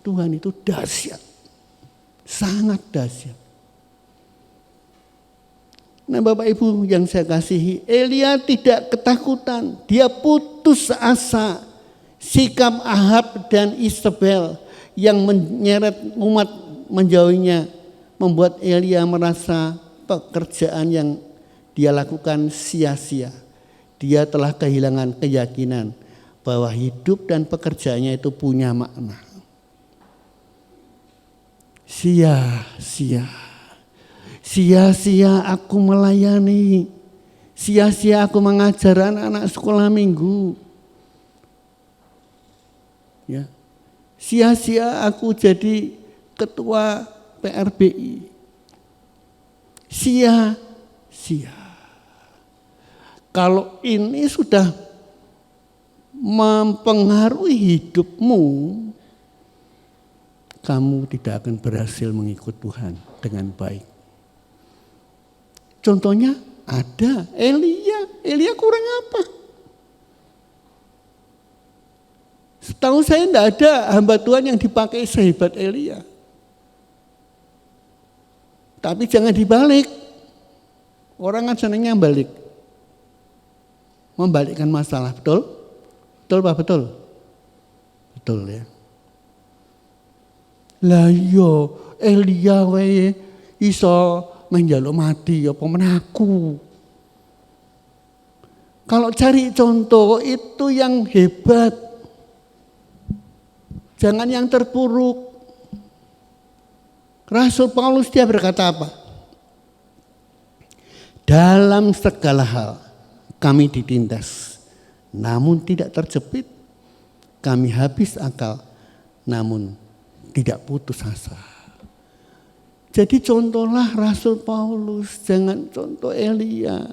Tuhan itu dahsyat. Sangat dahsyat. Nah Bapak Ibu yang saya kasihi, Elia tidak ketakutan. Dia putus asa. Sikap Ahab dan Isabel yang menyeret umat menjauhinya membuat Elia merasa pekerjaan yang dia lakukan sia-sia. Dia telah kehilangan keyakinan bahwa hidup dan pekerjaannya itu punya makna. Sia-sia. Sia-sia aku melayani. Sia-sia aku mengajar anak-anak sekolah minggu. Ya. Sia-sia aku jadi ketua PRBI. Sia-sia. Kalau ini sudah mempengaruhi hidupmu, kamu tidak akan berhasil mengikut Tuhan dengan baik. Contohnya ada Elia kurang apa? Setahu saya tidak ada hamba Tuhan yang dipakai sehebat Elia. Tapi jangan dibalik. Orang kan senangnya balik. Membalikkan masalah, betul? Betul Pak, betul? Betul ya. Lah iya, Elia wae iso menjaluk mati apa menaku. Kalau cari contoh itu yang hebat. Jangan yang terpuruk. Rasul Paulus dia berkata apa? Dalam segala hal kami ditindas, namun tidak terjepit. Kami habis akal, namun tidak putus asa. Jadi contohlah Rasul Paulus, jangan contoh Elia.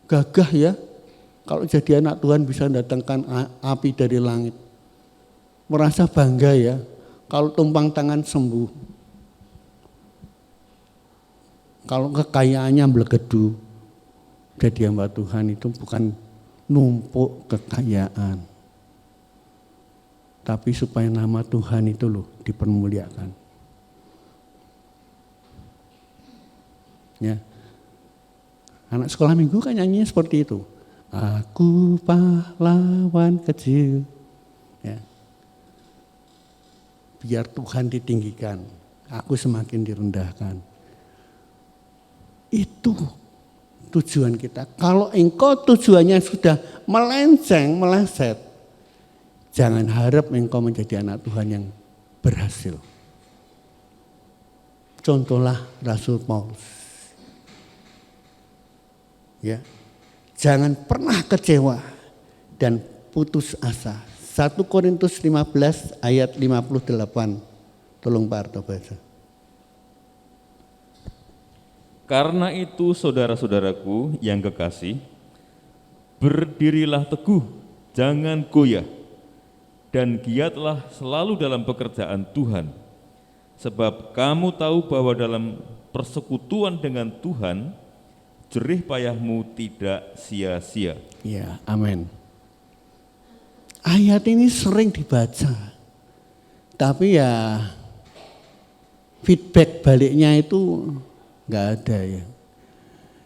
Gagah ya, kalau jadi anak Tuhan bisa mendatangkan api dari langit. Merasa bangga ya, kalau tumpang tangan sembuh. Kalau kekayaannya melegedu, jadi hamba Tuhan itu bukan numpuk kekayaan. Tapi supaya nama Tuhan itu loh dipermuliakan. Ya. Anak sekolah minggu kan nyanyinya seperti itu. Aku pahlawan kecil. Ya. Biar Tuhan ditinggikan, aku semakin direndahkan. Itu tujuan kita. Kalau engkau tujuannya sudah melenceng, meleset, jangan harap engkau menjadi anak Tuhan yang berhasil. Contohlah Rasul Paulus. Ya. Jangan pernah kecewa dan putus asa. 1 Korintus 15 ayat 58. Tolong Pak Arto baca. Karena itu saudara-saudaraku yang kekasih, berdirilah teguh, jangan goyah, dan giatlah selalu dalam pekerjaan Tuhan. Sebab kamu tahu bahwa dalam persekutuan dengan Tuhan, jerih payahmu tidak sia-sia. Ya, amin. Ayat ini sering dibaca, tapi ya feedback baliknya itu nggak ada ya.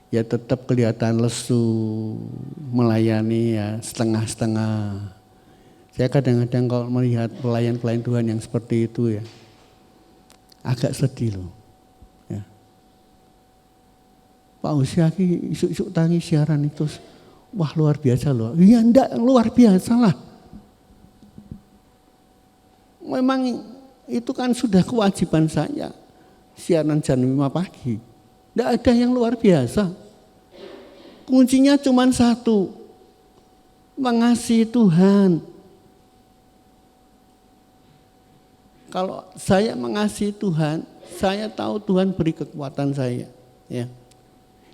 Ya tetap kelihatan lesu, melayani ya setengah-setengah. Saya kadang-kadang kalau melihat pelayan-pelayan Tuhan yang seperti itu ya, agak sedih loh. Ya. Pak Usiaki isuk-isuk tangi siaran itu, wah luar biasa loh. Iya enggak, luar biasa lah. Memang itu kan sudah kewajiban saya, siaran jam 5 pagi. Tidak ada yang luar biasa. Kuncinya cuma satu, mengasihi Tuhan. Kalau saya mengasihi Tuhan, saya tahu Tuhan beri kekuatan saya. Ya.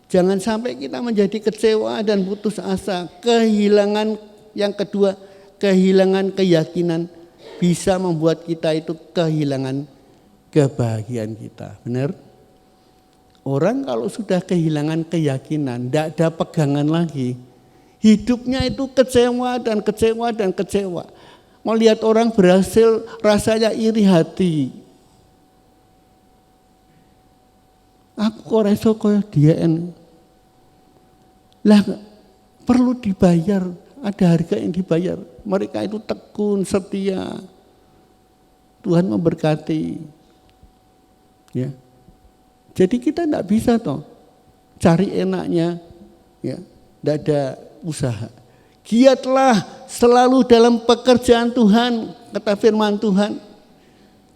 Jangan sampai kita menjadi kecewa dan putus asa. Kehilangan yang kedua, kehilangan keyakinan bisa membuat kita itu kehilangan kebahagiaan kita. Benar? Orang kalau sudah kehilangan keyakinan, tidak ada pegangan lagi. Hidupnya itu kecewa dan kecewa dan kecewa. Melihat orang berhasil rasanya iri hati. Aku kok reso koyo diaan. Lah perlu dibayar, ada harga yang dibayar. Mereka itu tekun, setia. Tuhan memberkati. Ya. Jadi kita tidak bisa toh cari enaknya, ya, tidak ada usaha. Giatlah selalu dalam pekerjaan Tuhan, kata firman Tuhan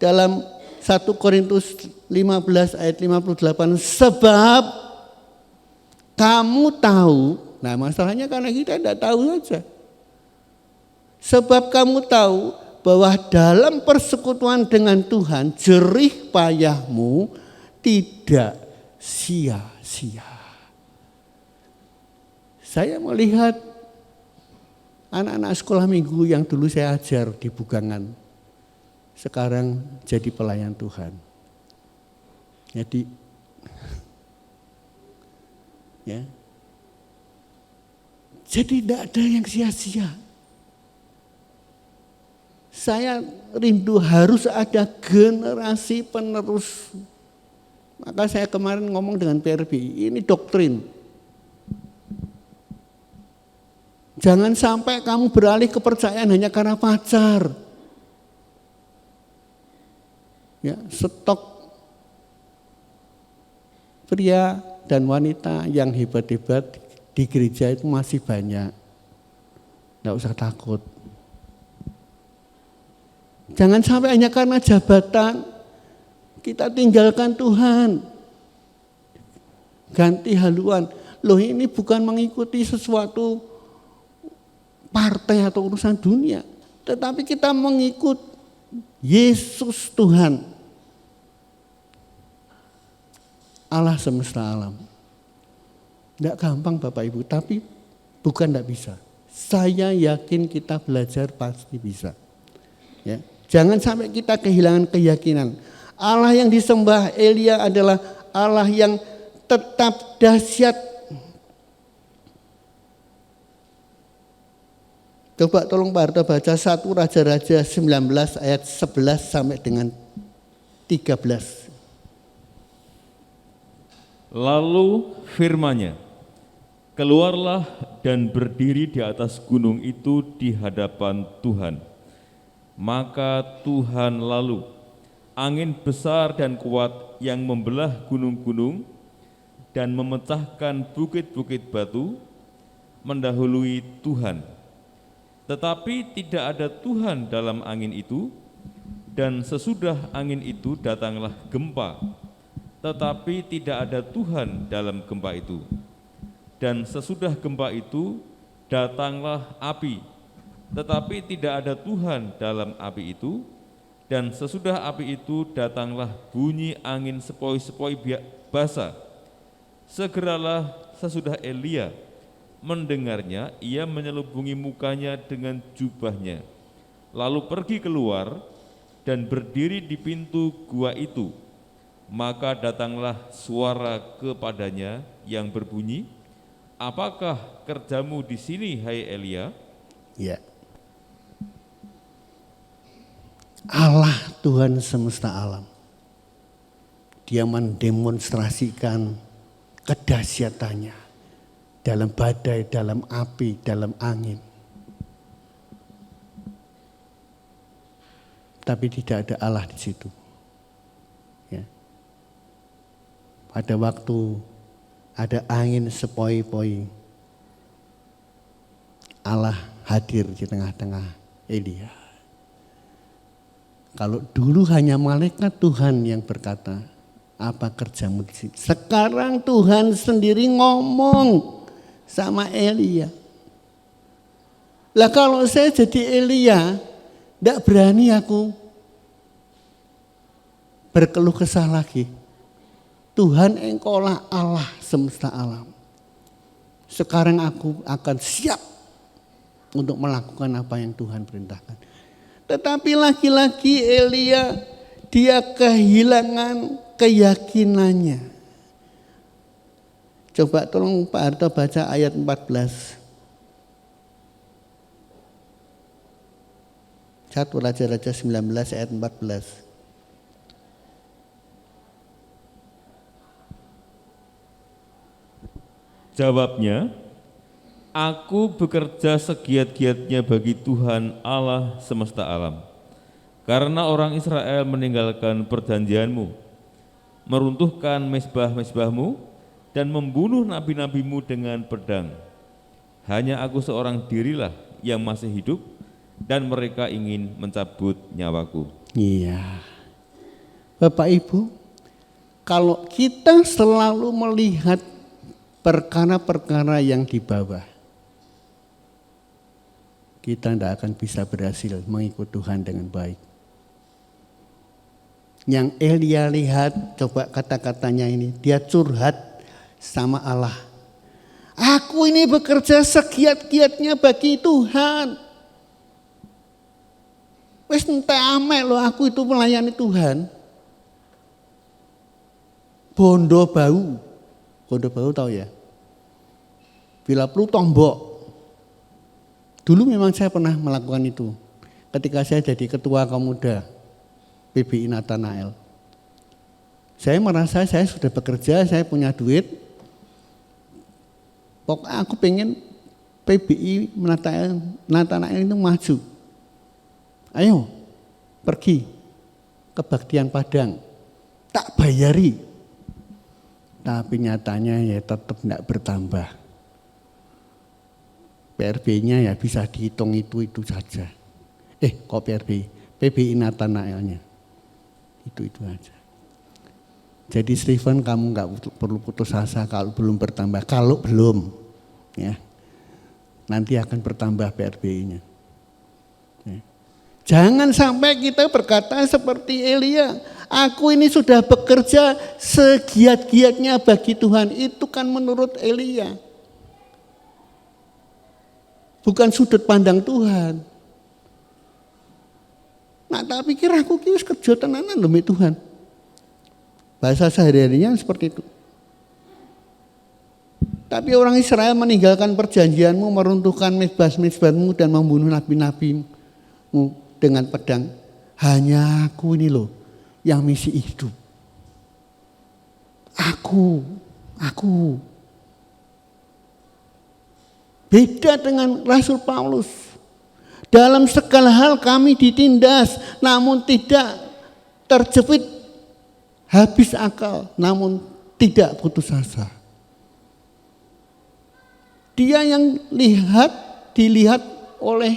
dalam 1 Korintus 15 ayat 58, sebab kamu tahu, nah masalahnya karena kita tidak tahu saja. Sebab kamu tahu bahwa dalam persekutuan dengan Tuhan jerih payahmu tidak sia-sia. Saya melihat anak-anak sekolah minggu yang dulu saya ajar di Bugangan, sekarang jadi pelayan Tuhan. Jadi, ya, jadi tidak ada yang sia-sia. Saya rindu harus ada generasi penerus. Maka saya kemarin ngomong dengan PRB, ini doktrin. Jangan sampai kamu beralih kepercayaan hanya karena pacar. Ya, stok pria dan wanita yang hebat-hebat di gereja itu masih banyak. Tidak usah takut. Jangan sampai hanya karena jabatan kita tinggalkan Tuhan. Ganti haluan. Loh, ini bukan mengikuti sesuatu partai atau urusan dunia, tetapi kita mengikut Yesus Tuhan, Allah semesta alam. Tidak gampang Bapak Ibu, tapi bukan tidak bisa. Saya yakin kita belajar pasti bisa. Ya. Jangan sampai kita kehilangan keyakinan. Allah yang disembah Elia adalah Allah yang tetap dahsyat. Coba tolong Pak Harto baca 1 Raja-Raja 19 ayat 11 sampai dengan 13. Lalu firman-Nya, keluarlah dan berdiri di atas gunung itu di hadapan Tuhan. Maka Tuhan lalu, angin besar dan kuat yang membelah gunung-gunung dan memecahkan bukit-bukit batu, mendahului Tuhan. Tetapi tidak ada Tuhan dalam angin itu, dan sesudah angin itu datanglah gempa. Tetapi tidak ada Tuhan dalam gempa itu. Dan sesudah gempa itu datanglah api. Tetapi tidak ada Tuhan dalam api itu. Dan sesudah api itu datanglah bunyi angin sepoi-sepoi basah. Segeralah sesudah Elia mendengarnya, ia menyelubungi mukanya dengan jubahnya, lalu pergi keluar dan berdiri di pintu gua itu. Maka datanglah suara kepadanya yang berbunyi, apakah kerjamu di sini, hai Elia? Ya. Allah Tuhan semesta alam, Dia mendemonstrasikan kedahsyatannya dalam badai, dalam api, dalam angin. Tapi tidak ada Allah di situ. Ya. Pada waktu ada angin sepoi-poi, Allah hadir di tengah-tengah Elia. Kalau dulu hanya malaikat Tuhan yang berkata, apa kerjamu di sini? Sekarang Tuhan sendiri ngomong sama Elia. Lah kalau saya jadi Elia, tidak berani aku berkeluh kesah lagi. Tuhan, engkaulah Allah semesta alam. Sekarang aku akan siap untuk melakukan apa yang Tuhan perintahkan. Tetapi laki-laki Elia, dia kehilangan keyakinannya. Coba tolong Pak Harto baca ayat 14. 1 Raja-Raja 19 ayat 14. Jawabnya, aku bekerja segiat-giatnya bagi Tuhan Allah semesta alam. karena orang Israel meninggalkan perjanjianmu, meruntuhkan mezbah-mezbahmu, dan membunuh nabi-nabimu dengan pedang. Hanya aku seorang dirilah yang masih hidup, dan mereka ingin mencabut nyawaku. Iya. Bapak Ibu, kalau kita selalu melihat perkara-perkara yang di bawah, kita tidak akan bisa berhasil mengikut Tuhan dengan baik. Yang Elia lihat, coba kata-katanya ini, dia curhat sama Allah. Aku ini bekerja segiat-giatnya bagi Tuhan. Wes entek ame loh aku itu melayani Tuhan. Bondo bau tahu ya? Bila perlu tombok. Dulu memang saya pernah melakukan itu. Ketika saya jadi ketua kaum muda PBI Nathanael. Saya merasa saya sudah bekerja, saya punya duit. Pokoknya aku pengen PBI Nathanael itu maju. Ayo pergi ke Baktian Padang. Tak bayari. Tapi nyatanya ya tetap tidak bertambah. PRB-nya ya bisa dihitung itu saja. Kok PBI Nathanaelnya. Itu aja. Jadi Stephen, kamu nggak perlu putus asa kalau belum bertambah. Kalau belum, ya nanti akan bertambah PRBI-nya. Ya. Jangan sampai kita berkata seperti Elia. Aku ini sudah bekerja segiat-giatnya bagi Tuhan. Itu kan menurut Elia. Bukan sudut pandang Tuhan. Nah tak pikir aku wis kerja tenanan demi Tuhan. Bahasa sehari-harinya seperti itu. Tapi orang Israel meninggalkan perjanjianmu, meruntuhkan mezbah-mezbahmu dan membunuh nabi-nabimu dengan pedang. Hanya aku ini loh yang misi hidup. Aku. Beda dengan Rasul Paulus. Dalam segala hal kami ditindas, namun tidak terjepit habis akal, namun tidak putus asa. Dia yang dilihat oleh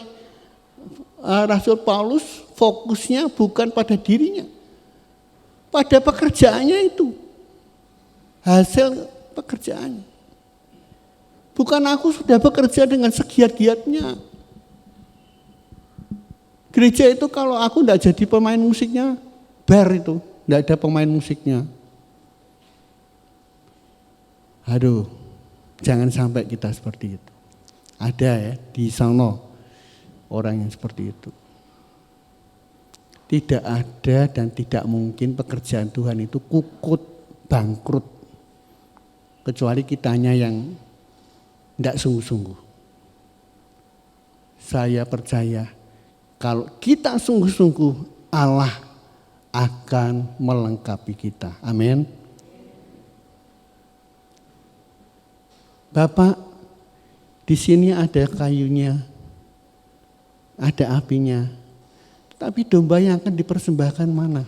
Rasul Paulus, fokusnya bukan pada dirinya, pada pekerjaannya itu, hasil pekerjaannya. Bukan aku sudah bekerja dengan segiat-giatnya. Gereja itu kalau aku tidak jadi pemain musiknya, bar itu, tidak ada pemain musiknya. Aduh, jangan sampai kita seperti itu. Ada ya di sana orang yang seperti itu. Tidak ada dan tidak mungkin pekerjaan Tuhan itu kukut, bangkrut. Kecuali kitanya yang tidak sungguh-sungguh. Saya percaya kalau kita sungguh-sungguh, Allah akan melengkapi kita. Amin. Bapak, di sini ada kayunya, ada apinya. Tapi domba yang akan dipersembahkan mana?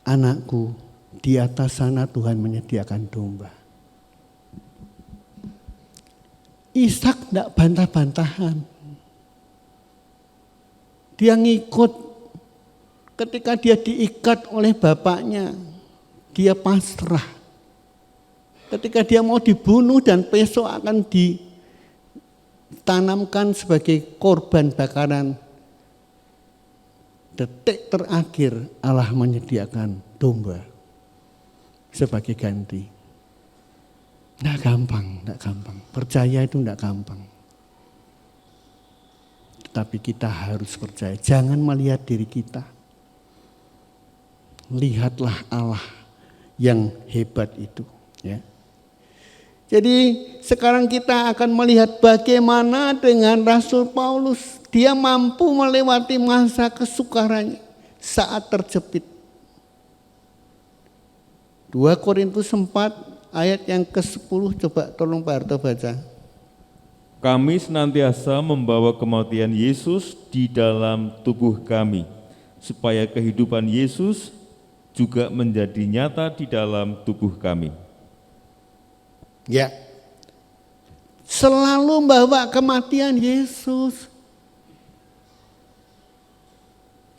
Anakku, di atas sana Tuhan menyediakan domba. Ishak tidak bantah-bantahan. Dia ngikut ketika dia diikat oleh bapaknya. Dia pasrah. Ketika dia mau dibunuh dan besok akan ditanamkan sebagai korban bakaran. Detik terakhir Allah menyediakan domba sebagai ganti. Tidak gampang. Percaya itu tidak gampang. Tapi kita harus percaya. Jangan melihat diri kita. Lihatlah Allah yang hebat itu. Ya. Jadi sekarang kita akan melihat bagaimana dengan Rasul Paulus. Dia mampu melewati masa kesukarannya saat terjepit. 2 Korintus 4 ayat yang ke-10, coba tolong Pak Harto baca. Kami senantiasa membawa kematian Yesus di dalam tubuh kami, supaya kehidupan Yesus juga menjadi nyata di dalam tubuh kami. Ya, selalu membawa kematian Yesus.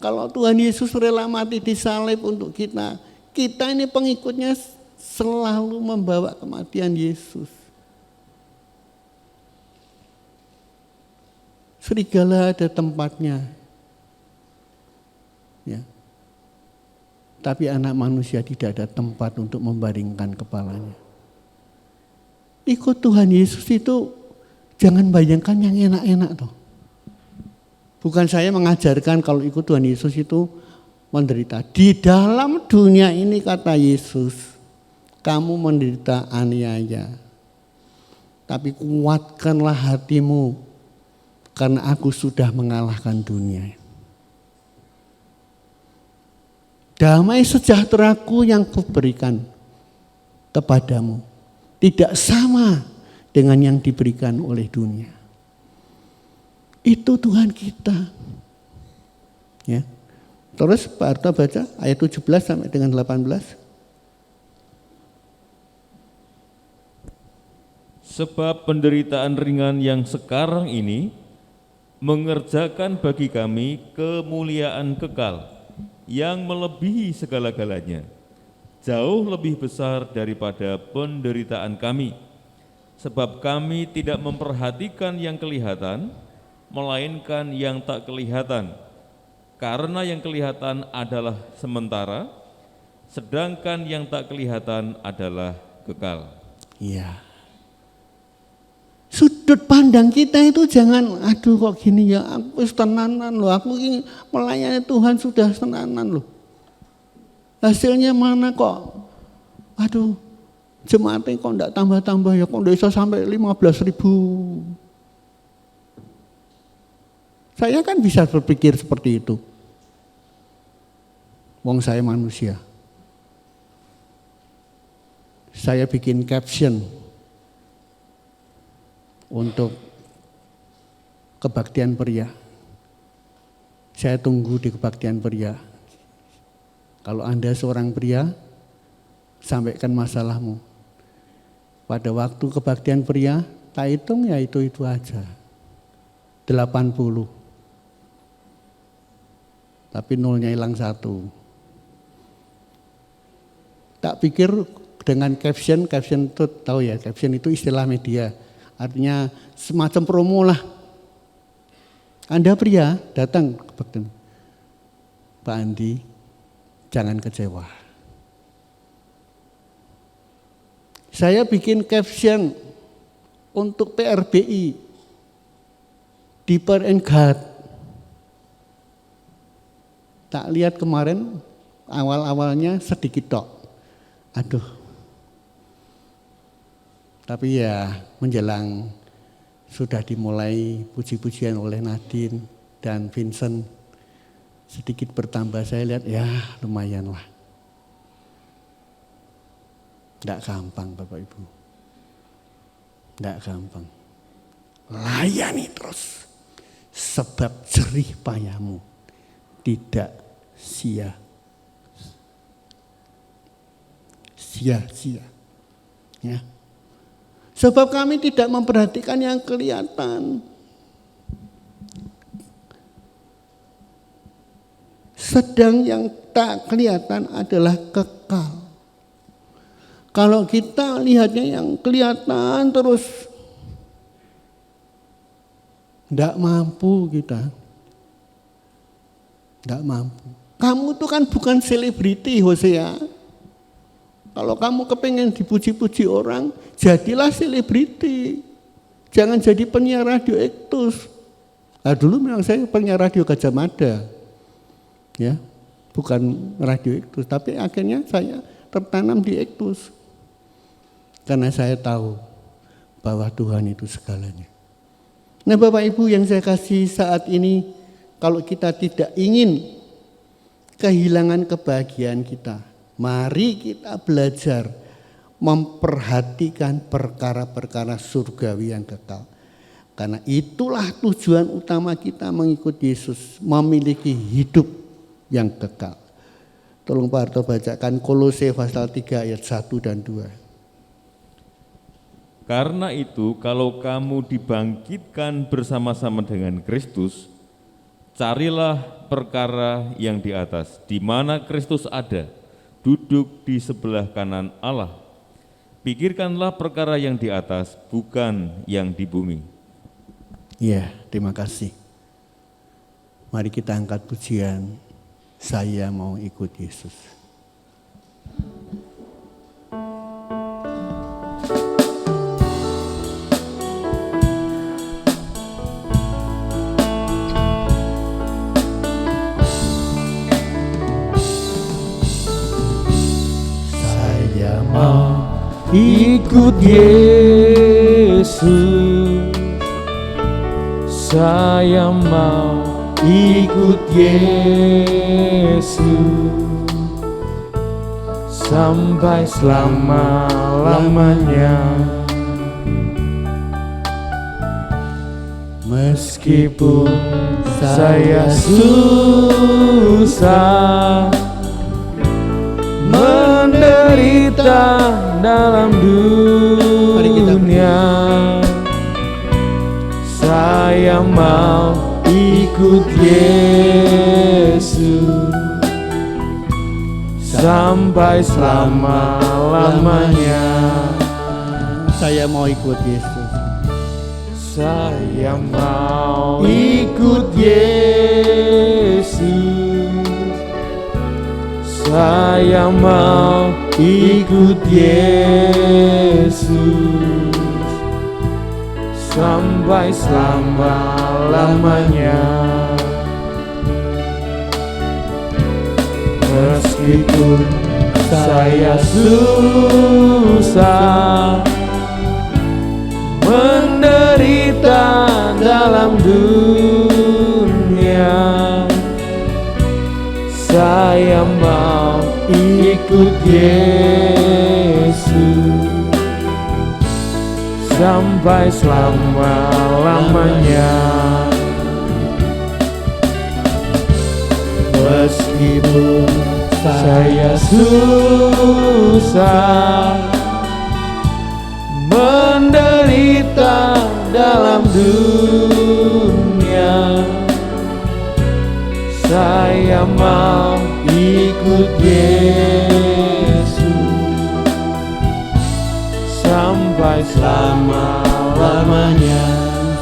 Kalau Tuhan Yesus rela mati di salib untuk kita, kita ini pengikutnya selalu membawa kematian Yesus. Serigala ada tempatnya, ya. Tapi anak manusia tidak ada tempat untuk membaringkan kepalanya. Ikut Tuhan Yesus itu jangan bayangkan yang enak-enak toh. Bukan saya mengajarkan kalau ikut Tuhan Yesus itu menderita. Di dalam dunia ini kata Yesus, kamu menderita aniaya. Tapi kuatkanlah hatimu karena aku sudah mengalahkan dunia. Damai sejahteraku yang kuberikan kepadamu tidak sama dengan yang diberikan oleh dunia. Itu Tuhan kita. Ya. Terus Pak Arto baca ayat 17 sampai dengan 18. Sebab penderitaan ringan yang sekarang ini mengerjakan bagi kami kemuliaan kekal yang melebihi segala-galanya, jauh lebih besar daripada penderitaan kami. Sebab kami tidak memperhatikan yang kelihatan, melainkan yang tak kelihatan. Karena yang kelihatan adalah sementara, sedangkan yang tak kelihatan adalah kekal. Iya. Sudut pandang kita itu jangan, aduh kok gini ya, aku tenanan loh, aku ini melayani Tuhan sudah tenanan loh. Hasilnya mana kok, aduh jemaatnya kok enggak tambah-tambah ya, kok enggak bisa sampai 15.000. Saya kan bisa berpikir seperti itu. Wong saya manusia. Saya bikin caption untuk kebaktian pria. Saya tunggu di kebaktian pria. Kalau Anda seorang pria, sampaikan masalahmu. Pada waktu kebaktian pria, tak hitung ya itu aja. 80. Tapi nolnya hilang 1. Tak pikir dengan caption itu tahu ya, caption itu istilah media. Artinya semacam promo lah. Anda pria datang ke kebaktian. Pak Andi, jangan kecewa. Saya bikin caption untuk PRBI, Deeper and God. Tak lihat kemarin awal-awalnya sedikit tok. Aduh. Tapi ya menjelang sudah dimulai puji-pujian oleh Nadine dan Vincent. Sedikit bertambah, saya lihat ya lumayan lah. Tidak gampang Bapak Ibu. Tidak gampang. Layani terus. Sebab jerih payahmu tidak sia-sia. Ya. Sebab kami tidak memperhatikan yang kelihatan. Sedang yang tak kelihatan adalah kekal. Kalau kita lihatnya yang kelihatan terus, tidak mampu kita. Tidak mampu. Kamu tuh kan bukan selebriti Hosea. Kalau kamu kepengen dipuji-puji orang, jadilah selebriti. Jangan jadi penyiar radio Ektus. Nah, dulu memang saya penyiar radio Gajah Mada. Ya, bukan radio Ektus, tapi akhirnya saya tertanam di Ektus. Karena saya tahu bahwa Tuhan itu segalanya. Nah, Bapak Ibu yang saya kasih saat ini, kalau kita tidak ingin kehilangan kebahagiaan kita, mari kita belajar memperhatikan perkara-perkara surgawi yang kekal. Karena itulah tujuan utama kita mengikut Yesus, memiliki hidup yang kekal. Tolong Pak Harto bacakan Kolose pasal 3 ayat 1 dan 2. Karena itu, kalau kamu dibangkitkan bersama-sama dengan Kristus, carilah perkara yang di atas, di mana Kristus ada, duduk di sebelah kanan Allah. Pikirkanlah perkara yang di atas, bukan yang di bumi. Ya, terima kasih. Mari kita angkat pujian. Saya mau ikut Yesus. Saya mau Ikut Yesus, saya mau ikut Yesus sampai selama-lamanya. Meskipun saya susah, menderita dalam dunia, saya mau ikut Yesus sampai selama-lamanya. Saya mau ikut Yesus. Saya mau ikut Yesus. Saya mau ikut Yesus sampai selama-lamanya. Meskipun saya susah, menderita dalam dunia, saya mau ikut Yesus sampai selama-lamanya. Meskipun saya susah, menderita dalam dunia, saya mau ikut Yesus sampai selama-lamanya.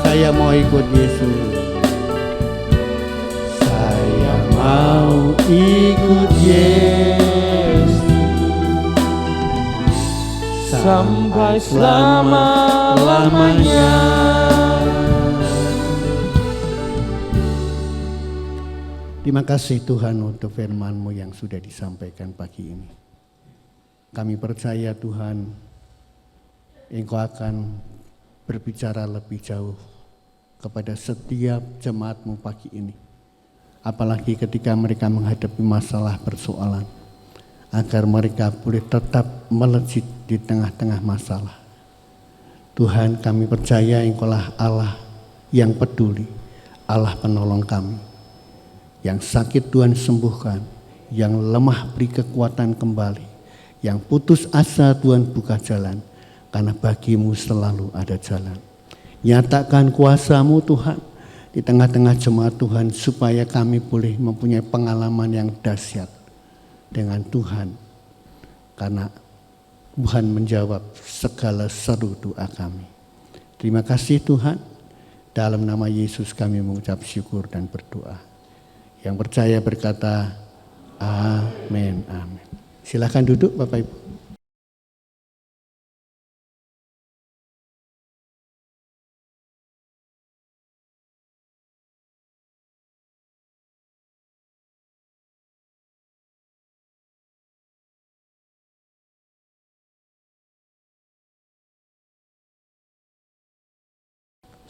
Saya mau ikut Yesus. Saya mau ikut Yesus sampai selama-lamanya. Terima kasih Tuhan untuk firman-Mu yang sudah disampaikan pagi ini. Kami percaya Tuhan, Engkau akan berbicara lebih jauh kepada setiap jemaat-Mu pagi ini. Apalagi ketika mereka menghadapi masalah persoalan, agar mereka boleh tetap melejit di tengah-tengah masalah. Tuhan, kami percaya Engkau-lah Allah yang peduli, Allah penolong kami. Yang sakit Tuhan sembuhkan, yang lemah beri kekuatan kembali, yang putus asa Tuhan buka jalan, karena bagi-Mu selalu ada jalan. Nyatakan kuasa-Mu Tuhan di tengah-tengah jemaat Tuhan, supaya kami boleh mempunyai pengalaman yang dahsyat dengan Tuhan, karena Tuhan menjawab segala seru doa kami. Terima kasih Tuhan, dalam nama Yesus kami mengucap syukur dan berdoa. Yang percaya berkata, amin, amin. Silakan duduk Bapak Ibu.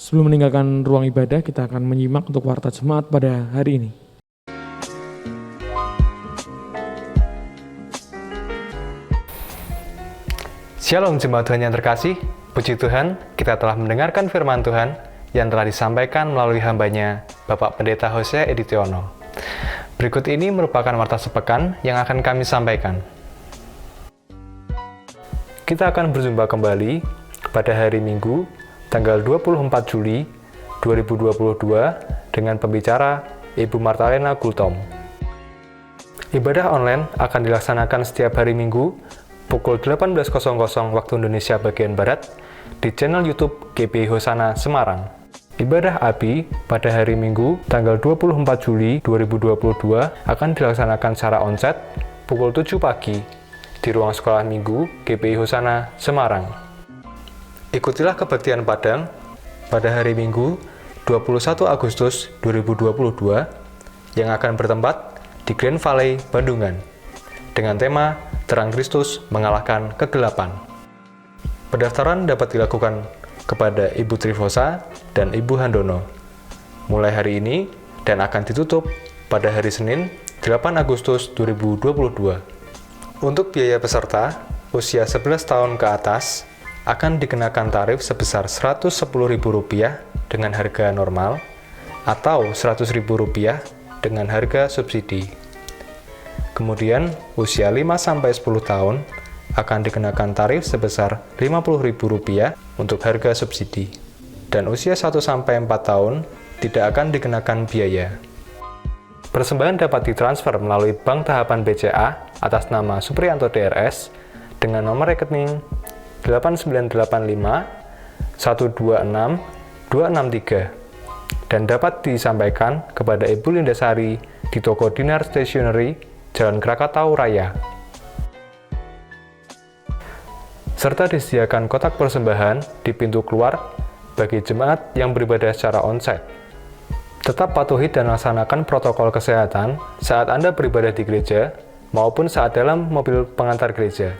Sebelum meninggalkan ruang ibadah, kita akan menyimak untuk warta jemaat pada hari ini. Shalom jemaat Tuhan yang terkasih, puji Tuhan kita telah mendengarkan firman Tuhan yang telah disampaikan melalui hambanya Bapak Pendeta Hosea Editiono. Berikut ini merupakan warta sepekan yang akan kami sampaikan. Kita akan berjumpa kembali pada hari Minggu, tanggal 24 Juli 2022 dengan pembicara Ibu Martalena Gultom. Ibadah online akan dilaksanakan setiap hari Minggu pukul 18.00 waktu Indonesia bagian Barat di channel YouTube GPI Hosana Semarang. Ibadah ABI pada hari Minggu tanggal 24 Juli 2022 akan dilaksanakan secara onsite pukul 7 pagi di ruang sekolah Minggu GPI Hosana Semarang. Ikutilah kebaktian Padang pada hari Minggu 21 Agustus 2022 yang akan bertempat di Grand Valley, Bandungan dengan tema Terang Kristus Mengalahkan Kegelapan. Pendaftaran dapat dilakukan kepada Ibu Trifosa dan Ibu Handono mulai hari ini dan akan ditutup pada hari Senin 8 Agustus 2022. Untuk biaya peserta usia 11 tahun ke atas akan dikenakan tarif sebesar Rp110.000 dengan harga normal atau Rp100.000 dengan harga subsidi. Kemudian usia 5-10 tahun akan dikenakan tarif sebesar Rp50.000 untuk harga subsidi. Dan usia 1-4 tahun tidak akan dikenakan biaya. Persembahan dapat ditransfer melalui Bank Tahapan BCA atas nama Supriyanto DRS dengan nomor rekening 8985 126 263 dan dapat disampaikan kepada Ibu Lindasari di toko Dinar Stationery, Jalan Krakatau Raya. Serta disediakan kotak persembahan di pintu keluar bagi jemaat yang beribadah secara onsite. Tetap patuhi dan laksanakan protokol kesehatan saat Anda beribadah di gereja maupun saat dalam mobil pengantar gereja.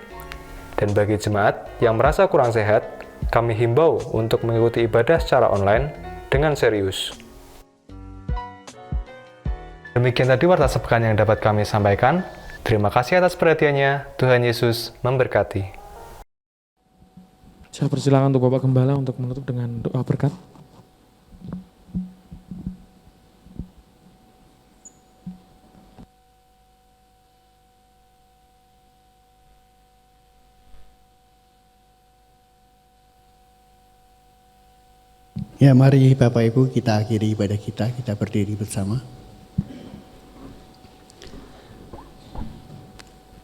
Dan bagi jemaat yang merasa kurang sehat, kami himbau untuk mengikuti ibadah secara online dengan serius. Demikian tadi warta sepekan yang dapat kami sampaikan. Terima kasih atas perhatiannya. Tuhan Yesus memberkati. Saya persilakan untuk Bapak Gembala untuk menutup dengan doa berkat. Ya, mari Bapak Ibu kita akhiri ibadah kita berdiri bersama.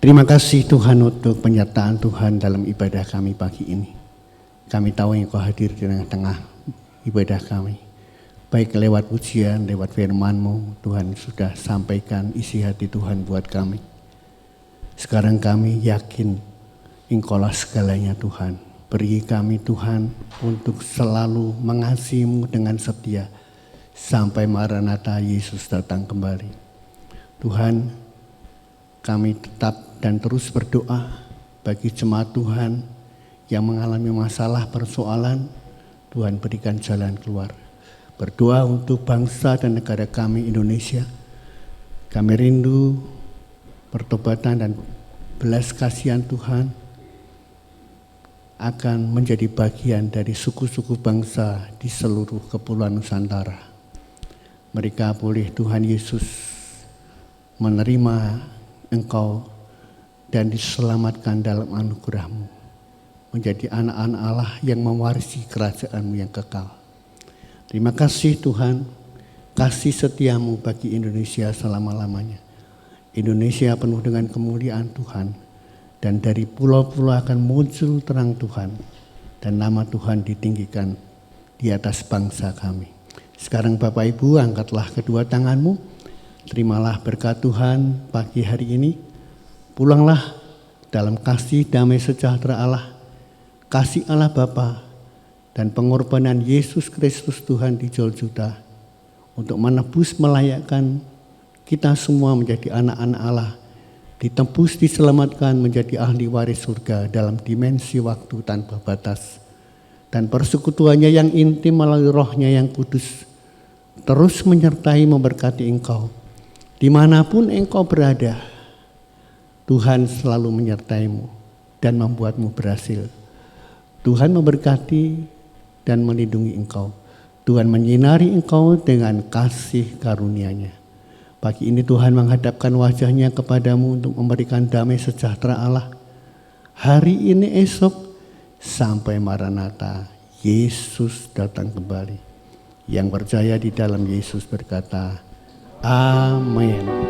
Terima kasih Tuhan untuk penyertaan Tuhan dalam ibadah kami pagi ini. Kami tahu Engkau hadir di tengah-tengah ibadah kami. Baik lewat pujian, lewat firman-Mu, Tuhan sudah sampaikan isi hati Tuhan buat kami. Sekarang kami yakin Engkau-lah segalanya Tuhan. Beri kami Tuhan untuk selalu mengasihi-Mu dengan setia sampai Maranatha Yesus datang kembali. Tuhan, kami tetap dan terus berdoa bagi jemaat Tuhan yang mengalami masalah persoalan. Tuhan berikan jalan keluar. Berdoa untuk bangsa dan negara kami Indonesia. Kami rindu pertobatan dan belas kasihan Tuhan akan menjadi bagian dari suku-suku bangsa di seluruh kepulauan Nusantara. Mereka boleh Tuhan Yesus menerima Engkau dan diselamatkan dalam anugerah-Mu. Menjadi anak-anak Allah yang mewarisi kerajaan-Mu yang kekal. Terima kasih Tuhan, kasih setia-Mu bagi Indonesia selama-lamanya. Indonesia penuh dengan kemuliaan Tuhan. Dan dari pulau-pulau akan muncul terang Tuhan. Dan nama Tuhan ditinggikan di atas bangsa kami. Sekarang Bapak Ibu angkatlah kedua tanganmu. Terimalah berkat Tuhan pagi hari ini. Pulanglah dalam kasih damai sejahtera Allah. Kasih Allah Bapa dan pengorbanan Yesus Kristus Tuhan di Golgota. Untuk menebus melayakkan kita semua menjadi anak-anak Allah. Ditebus, diselamatkan menjadi ahli waris surga dalam dimensi waktu tanpa batas. Dan persekutuannya yang intim melalui rohnya yang kudus terus menyertai memberkati engkau. Dimanapun engkau berada, Tuhan selalu menyertaimu dan membuatmu berhasil. Tuhan memberkati dan melindungi engkau. Tuhan menyinari engkau dengan kasih karunia-Nya. Pagi ini Tuhan menghadapkan wajah-Nya kepadamu untuk memberikan damai sejahtera Allah. Hari ini, esok, sampai Maranatha, Yesus datang kembali. Yang percaya di dalam Yesus berkata, amin.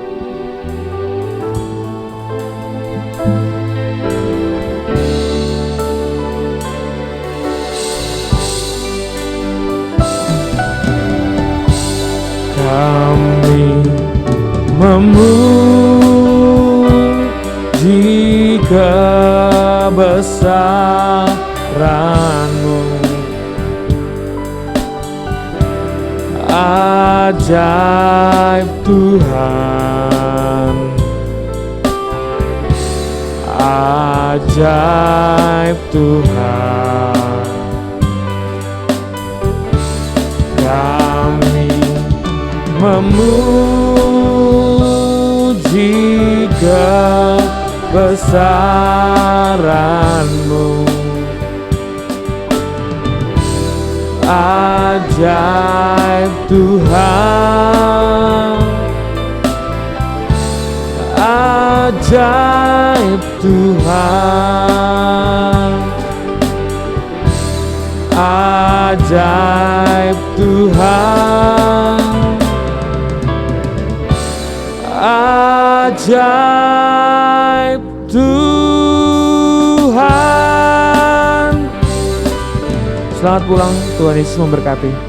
Kami memuji kebesaran-Mu, ajaib Tuhan, ajaib Tuhan. Kami memuji kebesaran-Mu, ajaib Tuhan, ajaib Tuhan, ajaib Tuhan, ajaib Tuhan. Selamat pulang, Tuhan Yesus memberkati.